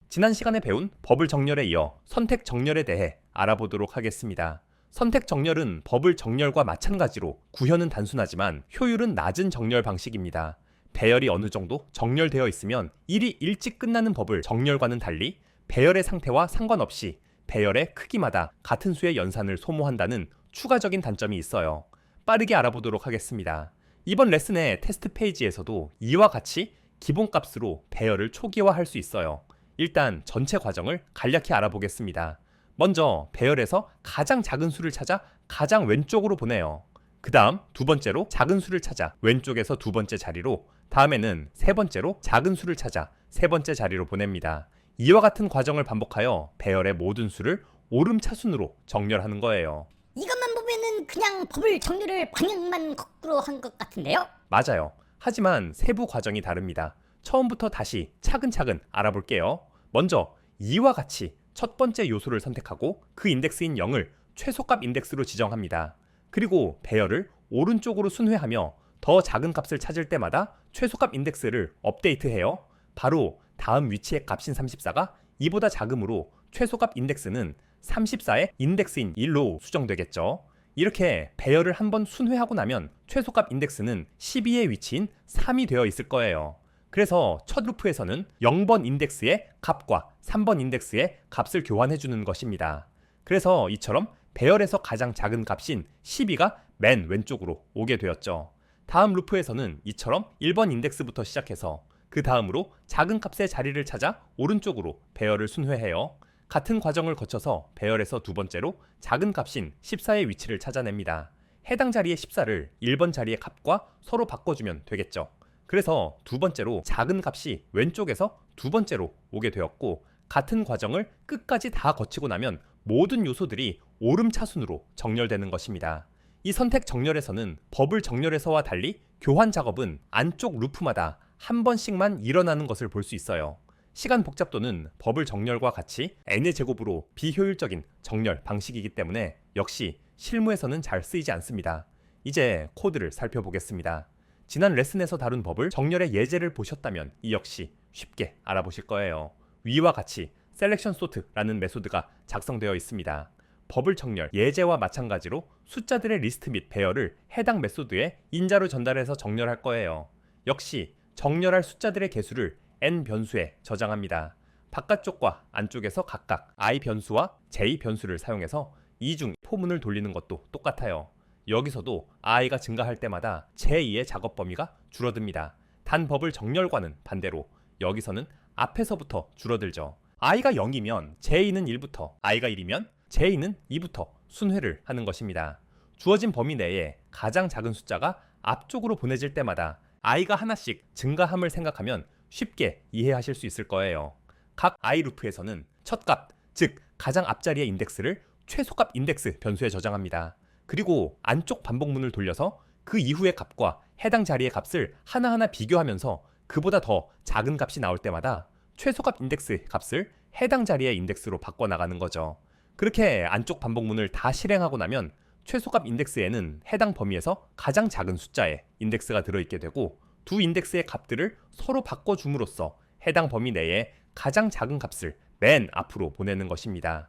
지난 시간에 배운 버블 정렬에 이어 선택 정렬에 대해 알아보도록 하겠습니다. 선택 정렬은 버블 정렬과 마찬가지로 구현은 단순하지만 효율은 낮은 정렬 방식입니다. 배열이 어느 정도 정렬되어 있으면 일이 일찍 끝나는 버블 정렬과는 달리 배열의 상태와 상관없이 배열의 크기마다 같은 수의 연산을 소모한다는 추가적인 단점이 있어요. 빠르게 알아보도록 하겠습니다. 이번 레슨의 테스트 페이지에서도 이와 같이 기본값으로 배열을 초기화할 수 있어요. 일단 전체 과정을 간략히 알아보겠습니다. 먼저 배열에서 가장 작은 수를 찾아 가장 왼쪽으로 보내요. 그 다음 두 번째로 작은 수를 찾아 왼쪽에서 두 번째 자리로, 다음에는 세 번째로 작은 수를 찾아 세 번째 자리로 보냅니다. 이와 같은 과정을 반복하여 배열의 모든 수를 오름차순으로 정렬하는 거예요. 이것만 보면은 그냥 버블 정렬을 방향만 거꾸로 한 것 같은데요? 맞아요. 하지만 세부 과정이 다릅니다. 처음부터 다시 차근차근 알아볼게요. 먼저 이와 같이 첫 번째 요소를 선택하고 그 인덱스인 0을 최소값 인덱스로 지정합니다. 그리고 배열을 오른쪽으로 순회하며 더 작은 값을 찾을 때마다 최소값 인덱스를 업데이트해요. 바로 다음 위치의 값인 34가 이보다 작으므로 최소값 인덱스는 34의 인덱스인 1로 수정되겠죠. 이렇게 배열을 한번 순회하고 나면 최소값 인덱스는 12의 위치인 3이 되어 있을 거예요. 그래서 첫 루프에서는 0번 인덱스의 값과 3번 인덱스의 값을 교환해주는 것입니다. 그래서 이처럼 배열에서 가장 작은 값인 12가 맨 왼쪽으로 오게 되었죠. 다음 루프에서는 이처럼 1번 인덱스부터 시작해서 그 다음으로 작은 값의 자리를 찾아 오른쪽으로 배열을 순회해요. 같은 과정을 거쳐서 배열에서 두 번째로 작은 값인 14의 위치를 찾아냅니다. 해당 자리의 14를 1번 자리의 값과 서로 바꿔주면 되겠죠. 그래서 두 번째로 작은 값이 왼쪽에서 두 번째로 오게 되었고, 같은 과정을 끝까지 다 거치고 나면 모든 요소들이 오름차순으로 정렬되는 것입니다. 이 선택 정렬에서는 버블 정렬에서와 달리 교환 작업은 안쪽 루프마다 한 번씩만 일어나는 것을 볼 수 있어요. 시간 복잡도는 버블 정렬과 같이 n의 제곱으로 비효율적인 정렬 방식이기 때문에 역시 실무에서는 잘 쓰이지 않습니다. 이제 코드를 살펴보겠습니다. 지난 레슨에서 다룬 버블 정렬의 예제를 보셨다면 이 역시 쉽게 알아보실 거예요. 위와 같이 셀렉션 소트라는 메소드가 작성되어 있습니다. 버블 정렬 예제와 마찬가지로 숫자들의 리스트 및 배열을 해당 메소드에 인자로 전달해서 정렬할 거예요. 역시 정렬할 숫자들의 개수를 n 변수에 저장합니다. 바깥쪽과 안쪽에서 각각 i 변수와 j 변수를 사용해서 이중 포문을 돌리는 것도 똑같아요. 여기서도 i가 증가할 때마다 j2의 작업 범위가 줄어듭니다. 단 버블 정렬과는 반대로 여기서는 앞에서부터 줄어들죠. i가 0이면 j2는 1부터, i가 1이면 j2는 2부터 순회를 하는 것입니다. 주어진 범위 내에 가장 작은 숫자가 앞쪽으로 보내질 때마다 i가 하나씩 증가함을 생각하면 쉽게 이해하실 수 있을 거예요. 각 i 루프에서는 첫 값, 즉 가장 앞자리의 인덱스를 최소값 인덱스 변수에 저장합니다. 그리고 안쪽 반복문을 돌려서 그 이후의 값과 해당 자리의 값을 하나하나 비교하면서 그보다 더 작은 값이 나올 때마다 최소값 인덱스 값을 해당 자리의 인덱스로 바꿔나가는 거죠. 그렇게 안쪽 반복문을 다 실행하고 나면 최소값 인덱스에는 해당 범위에서 가장 작은 숫자의 인덱스가 들어있게 되고, 두 인덱스의 값들을 서로 바꿔줌으로써 해당 범위 내에 가장 작은 값을 맨 앞으로 보내는 것입니다.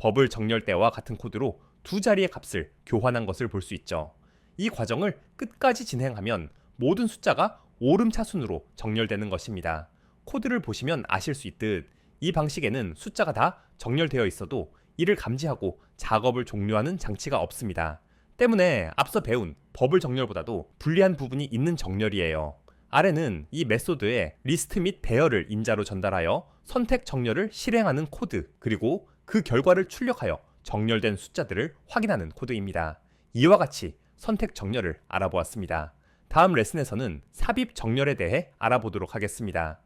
버블 정렬 때와 같은 코드로 두 자리의 값을 교환한 것을 볼 수 있죠. 이 과정을 끝까지 진행하면 모든 숫자가 오름차순으로 정렬되는 것입니다. 코드를 보시면 아실 수 있듯 이 방식에는 숫자가 다 정렬되어 있어도 이를 감지하고 작업을 종료하는 장치가 없습니다. 때문에 앞서 배운 버블 정렬보다도 불리한 부분이 있는 정렬이에요. 아래는 이 메소드의 리스트 및 배열을 인자로 전달하여 선택 정렬을 실행하는 코드, 그리고 그 결과를 출력하여 정렬된 숫자들을 확인하는 코드입니다. 이와 같이 선택 정렬을 알아보았습니다. 다음 레슨에서는 삽입 정렬에 대해 알아보도록 하겠습니다.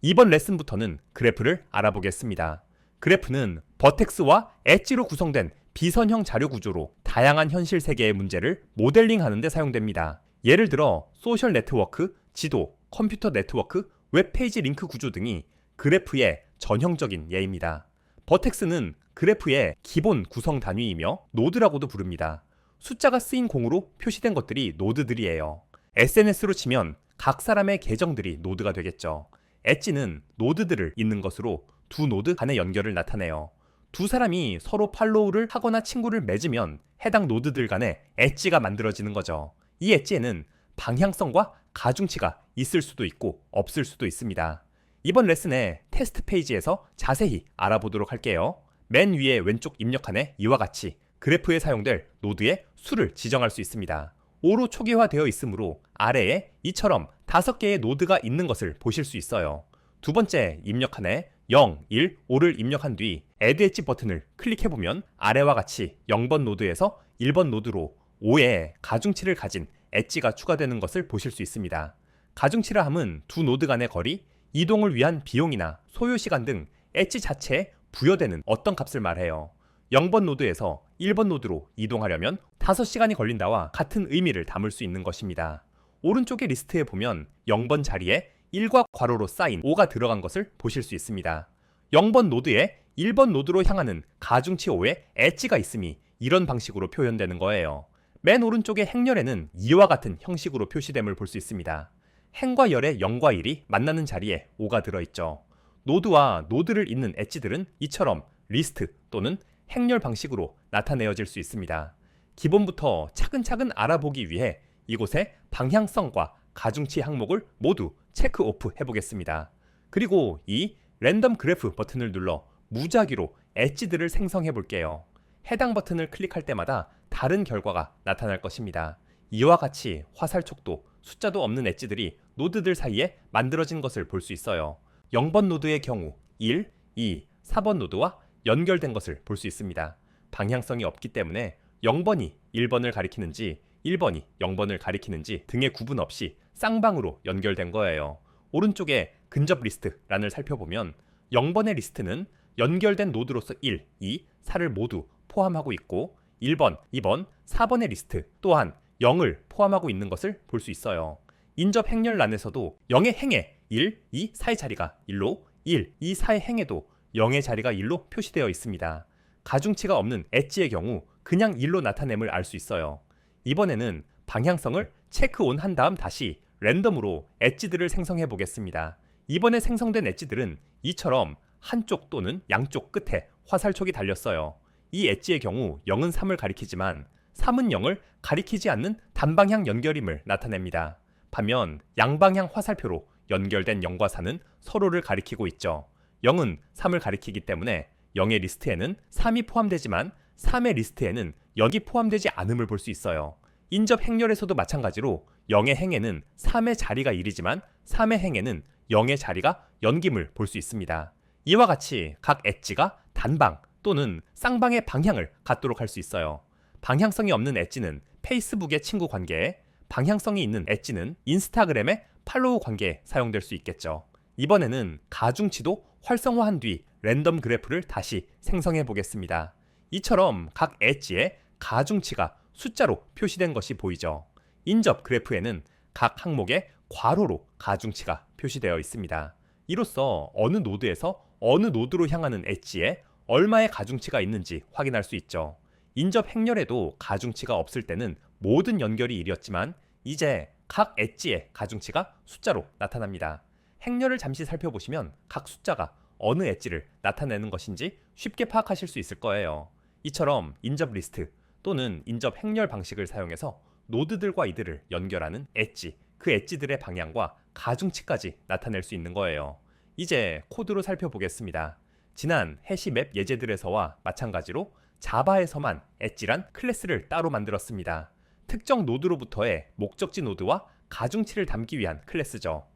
이번 레슨부터는 그래프를 알아보겠습니다. 그래프는 버텍스와 엣지로 구성된 비선형 자료 구조로 다양한 현실 세계의 문제를 모델링하는 데 사용됩니다. 예를 들어 소셜 네트워크, 지도, 컴퓨터 네트워크, 웹페이지 링크 구조 등이 그래프의 전형적인 예입니다. 버텍스는 그래프의 기본 구성 단위이며 노드라고도 부릅니다. 숫자가 쓰인 공으로 표시된 것들이 노드들이에요. SNS로 치면 각 사람의 계정들이 노드가 되겠죠. 엣지는 노드들을 잇는 것으로 두 노드 간의 연결을 나타내요. 두 사람이 서로 팔로우를 하거나 친구를 맺으면 해당 노드들 간에 엣지가 만들어지는 거죠. 이 엣지에는 방향성과 가중치가 있을 수도 있고 없을 수도 있습니다. 이번 레슨의 테스트 페이지에서 자세히 알아보도록 할게요. 맨 위에 왼쪽 입력칸에 이와 같이 그래프에 사용될 노드의 수를 지정할 수 있습니다. 5로 초기화되어 있으므로 아래에 이처럼 5개의 노드가 있는 것을 보실 수 있어요. 두 번째 입력칸에 0, 1, 5를 입력한 뒤 Add Edge 버튼을 클릭해보면 아래와 같이 0번 노드에서 1번 노드로 5의 가중치를 가진 엣지가 추가되는 것을 보실 수 있습니다. 가중치라 함은 두 노드 간의 거리, 이동을 위한 비용이나 소요시간 등 엣지 자체에 부여되는 어떤 값을 말해요. 0번 노드에서 1번 노드로 이동하려면 5시간이 걸린다와 같은 의미를 담을 수 있는 것입니다. 오른쪽의 리스트에 보면 0번 자리에 1과 괄호로 쌓인 5가 들어간 것을 보실 수 있습니다. 0번 노드에 1번 노드로 향하는 가중치 5의 엣지가 있음이 이런 방식으로 표현되는 거예요. 맨 오른쪽의 행렬에는 이와 같은 형식으로 표시됨을 볼 수 있습니다. 행과 열의 0과 1이 만나는 자리에 5가 들어있죠. 노드와 노드를 잇는 엣지들은 이처럼 리스트 또는 행렬 방식으로 나타내어질 수 있습니다. 기본부터 차근차근 알아보기 위해 이곳에 방향성과 가중치 항목을 모두 체크 오프 해보겠습니다. 그리고 이 랜덤 그래프 버튼을 눌러 무작위로 엣지들을 생성해 볼게요. 해당 버튼을 클릭할 때마다 다른 결과가 나타날 것입니다. 이와 같이 화살촉도, 숫자도 없는 엣지들이 노드들 사이에 만들어진 것을 볼 수 있어요. 0번 노드의 경우 1, 2, 4번 노드와 연결된 것을 볼 수 있습니다. 방향성이 없기 때문에 0번이 1번을 가리키는지 1번이 0번을 가리키는지 등의 구분 없이 쌍방으로 연결된 거예요. 오른쪽에 근접 리스트란을 살펴보면 0번의 리스트는 연결된 노드로서 1, 2, 4를 모두 포함하고 있고 1번, 2번, 4번의 리스트 또한 0을 포함하고 있는 것을 볼 수 있어요. 인접 행렬란에서도 0의 행에 1, 2, 4의 자리가 1로 1, 2, 4의 행에도 0의 자리가 1로 표시되어 있습니다. 가중치가 없는 엣지의 경우 그냥 1로 나타냄을 알 수 있어요. 이번에는 방향성을 체크 온 한 다음 다시 랜덤으로 엣지들을 생성해 보겠습니다. 이번에 생성된 엣지들은 이처럼 한쪽 또는 양쪽 끝에 화살촉이 달렸어요. 이 엣지의 경우 0은 3을 가리키지만 3은 0을 가리키지 않는 단방향 연결임을 나타냅니다. 반면 양방향 화살표로 연결된 0과 4는 서로를 가리키고 있죠. 0은 3을 가리키기 때문에 0의 리스트에는 3이 포함되지만 3의 리스트에는 0이 포함되지 않음을 볼 수 있어요. 인접 행렬에서도 마찬가지로 0의 행에는 3의 자리가 1이지만 3의 행에는 0의 자리가 연김을 볼 수 있습니다. 이와 같이 각 엣지가 단방 또는 쌍방의 방향을 갖도록 할 수 있어요. 방향성이 없는 엣지는 페이스북의 친구 관계에, 방향성이 있는 엣지는 인스타그램의 팔로우 관계에 사용될 수 있겠죠. 이번에는 가중치도 활성화한 뒤 랜덤 그래프를 다시 생성해 보겠습니다. 이처럼 각 엣지에 가중치가 숫자로 표시된 것이 보이죠. 인접 그래프에는 각 항목에 괄호로 가중치가 표시되어 있습니다. 이로써 어느 노드에서 어느 노드로 향하는 엣지에 얼마의 가중치가 있는지 확인할 수 있죠. 인접 행렬에도 가중치가 없을 때는 모든 연결이 1이었지만 이제 각 엣지의 가중치가 숫자로 나타납니다. 행렬을 잠시 살펴보시면 각 숫자가 어느 엣지를 나타내는 것인지 쉽게 파악하실 수 있을 거예요. 이처럼 인접 리스트 또는 인접 행렬 방식을 사용해서 노드들과 이들을 연결하는 엣지, 그 엣지들의 방향과 가중치까지 나타낼 수 있는 거예요. 이제 코드로 살펴보겠습니다. 지난 해시맵 예제들에서와 마찬가지로 자바에서만 엣지란 클래스를 따로 만들었습니다. 특정 노드로부터의 목적지 노드와 가중치를 담기 위한 클래스죠.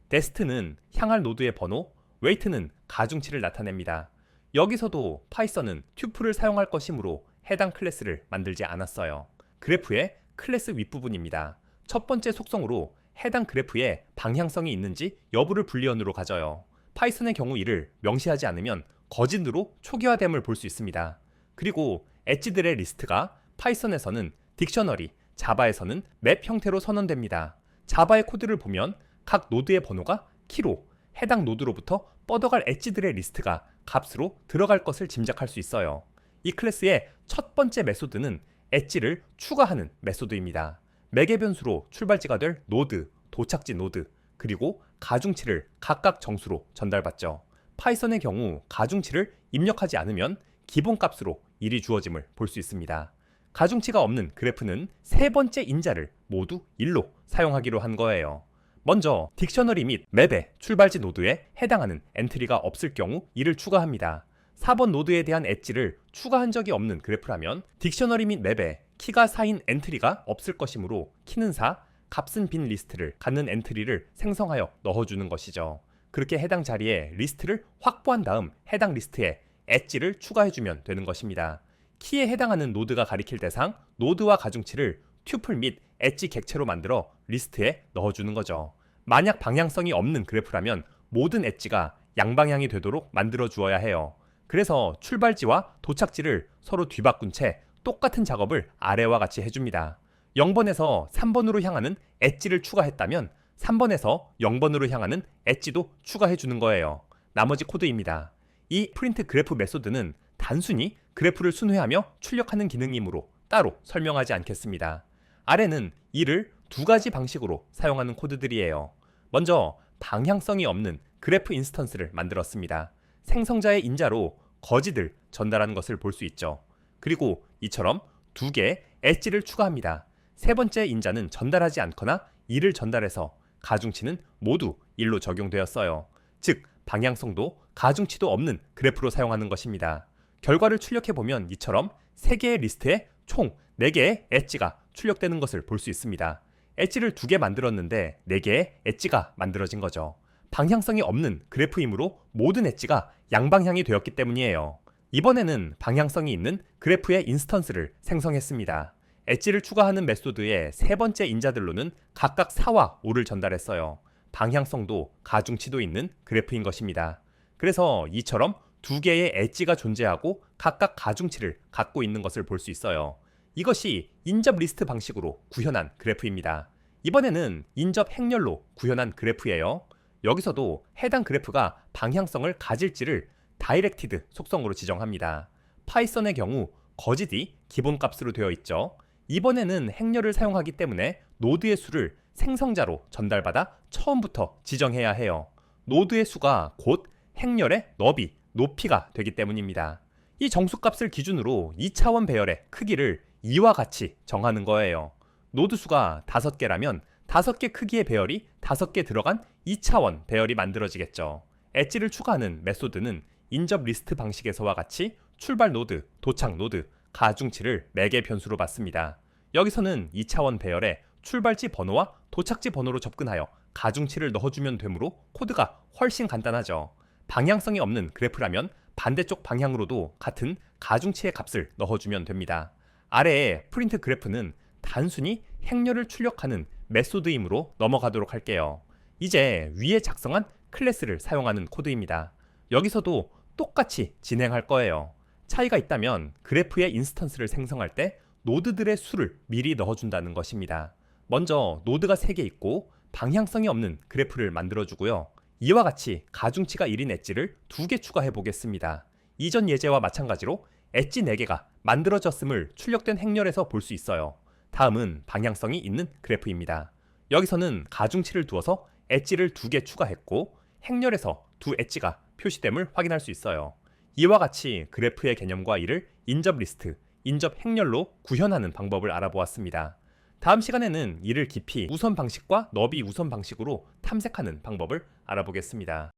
데스트는 향할 노드의 번호, 웨이트는 가중치를 나타냅니다. 여기서도 파이썬은 튜플을 사용할 것이므로 해당 클래스를 만들지 않았어요. 그래프의 클래스 윗부분입니다. 첫 번째 속성으로 해당 그래프에 방향성이 있는지 여부를 불리언으로 가져요. 파이썬의 경우 이를 명시하지 않으면 거진으로 초기화됨을 볼 수 있습니다. 그리고 엣지들의 리스트가 파이썬에서는 딕셔너리, 자바에서는 맵 형태로 선언됩니다. 자바의 코드를 보면 각 노드의 번호가 키로, 해당 노드로부터 뻗어갈 엣지들의 리스트가 값으로 들어갈 것을 짐작할 수 있어요. 이 클래스의 첫 번째 메소드는 엣지를 추가하는 메소드입니다. 매개 변수로 출발지가 될 노드, 도착지 노드, 그리고 가중치를 각각 정수로 전달받죠. 파이썬의 경우 가중치를 입력하지 않으면 기본값으로 1이 주어짐을 볼 수 있습니다. 가중치가 없는 그래프는 세 번째 인자를 모두 1로 사용하기로 한 거예요. 먼저 딕셔너리 및 맵의 출발지 노드에 해당하는 엔트리가 없을 경우 1을 추가합니다. 4번 노드에 대한 엣지를 추가한 적이 없는 그래프라면 딕셔너리 및 맵에 키가 4인 엔트리가 없을 것이므로 키는 4, 값은 빈 리스트를 갖는 엔트리를 생성하여 넣어주는 것이죠. 그렇게 해당 자리에 리스트를 확보한 다음 해당 리스트에 엣지를 추가해주면 되는 것입니다. 키에 해당하는 노드가 가리킬 대상, 노드와 가중치를 튜플 및 엣지 객체로 만들어 리스트에 넣어주는 거죠. 만약 방향성이 없는 그래프라면 모든 엣지가 양방향이 되도록 만들어 주어야 해요. 그래서 출발지와 도착지를 서로 뒤바꾼 채 똑같은 작업을 아래와 같이 해줍니다. 0번에서 3번으로 향하는 엣지를 추가했다면 3번에서 0번으로 향하는 엣지도 추가해주는 거예요. 나머지 코드입니다. 이 프린트 그래프 메소드는 단순히 그래프를 순회하며 출력하는 기능이므로 따로 설명하지 않겠습니다. 아래는 이를 두 가지 방식으로 사용하는 코드들이에요. 먼저 방향성이 없는 그래프 인스턴스를 만들었습니다. 생성자의 인자로 거지들 전달하는 것을 볼 수 있죠. 그리고 이처럼 두 개의 엣지를 추가합니다. 세 번째 인자는 전달하지 않거나 1을 전달해서 가중치는 모두 1로 적용되었어요. 즉 방향성도 가중치도 없는 그래프로 사용하는 것입니다. 결과를 출력해보면 이처럼 3개의 리스트에 총 4개의 엣지가 출력되는 것을 볼 수 있습니다. 엣지를 2개 만들었는데 4개의 엣지가 만들어진 거죠. 방향성이 없는 그래프이므로 모든 엣지가 양방향이 되었기 때문이에요. 이번에는 방향성이 있는 그래프의 인스턴스를 생성했습니다. 엣지를 추가하는 메소드의 세 번째 인자들로는 각각 4와 5를 전달했어요. 방향성도 가중치도 있는 그래프인 것입니다. 그래서 이처럼 두 개의 엣지가 존재하고 각각 가중치를 갖고 있는 것을 볼 수 있어요. 이것이 인접 리스트 방식으로 구현한 그래프입니다. 이번에는 인접 행렬로 구현한 그래프예요. 여기서도 해당 그래프가 방향성을 가질지를 다이렉티드 속성으로 지정합니다. 파이썬의 경우 거지디 기본값으로 되어 있죠. 이번에는 행렬을 사용하기 때문에 노드의 수를 생성자로 전달받아 처음부터 지정해야 해요. 노드의 수가 곧 행렬의 너비, 높이가 되기 때문입니다. 이 정수값을 기준으로 2차원 배열의 크기를 이와 같이 정하는 거예요. 노드 수가 5개라면 5개 크기의 배열이 5개 들어간 2차원 배열이 만들어지겠죠. 엣지를 추가하는 메소드는 인접 리스트 방식에서와 같이 출발 노드, 도착 노드, 가중치를 매개 변수로 받습니다. 여기서는 2차원 배열에 출발지 번호와 도착지 번호로 접근하여 가중치를 넣어주면 되므로 코드가 훨씬 간단하죠. 방향성이 없는 그래프라면 반대쪽 방향으로도 같은 가중치의 값을 넣어주면 됩니다. 아래의 프린트 그래프는 단순히 행렬을 출력하는 메소드이므로 넘어가도록 할게요. 이제 위에 작성한 클래스를 사용하는 코드입니다. 여기서도 똑같이 진행할 거예요. 차이가 있다면 그래프의 인스턴스를 생성할 때 노드들의 수를 미리 넣어준다는 것입니다. 먼저 노드가 3개 있고 방향성이 없는 그래프를 만들어주고요. 이와 같이 가중치가 1인 엣지를 2개 추가해 보겠습니다. 이전 예제와 마찬가지로 엣지 4개가 만들어졌음을 출력된 행렬에서 볼 수 있어요. 다음은 방향성이 있는 그래프입니다. 여기서는 가중치를 두어서 엣지를 2개 추가했고 행렬에서 두 엣지가 표시됨을 확인할 수 있어요. 이와 같이 그래프의 개념과 이를 인접 리스트, 인접 행렬로 구현하는 방법을 알아보았습니다. 다음 시간에는 이를 깊이 우선 방식과 너비 우선 방식으로 탐색하는 방법을 알아보겠습니다.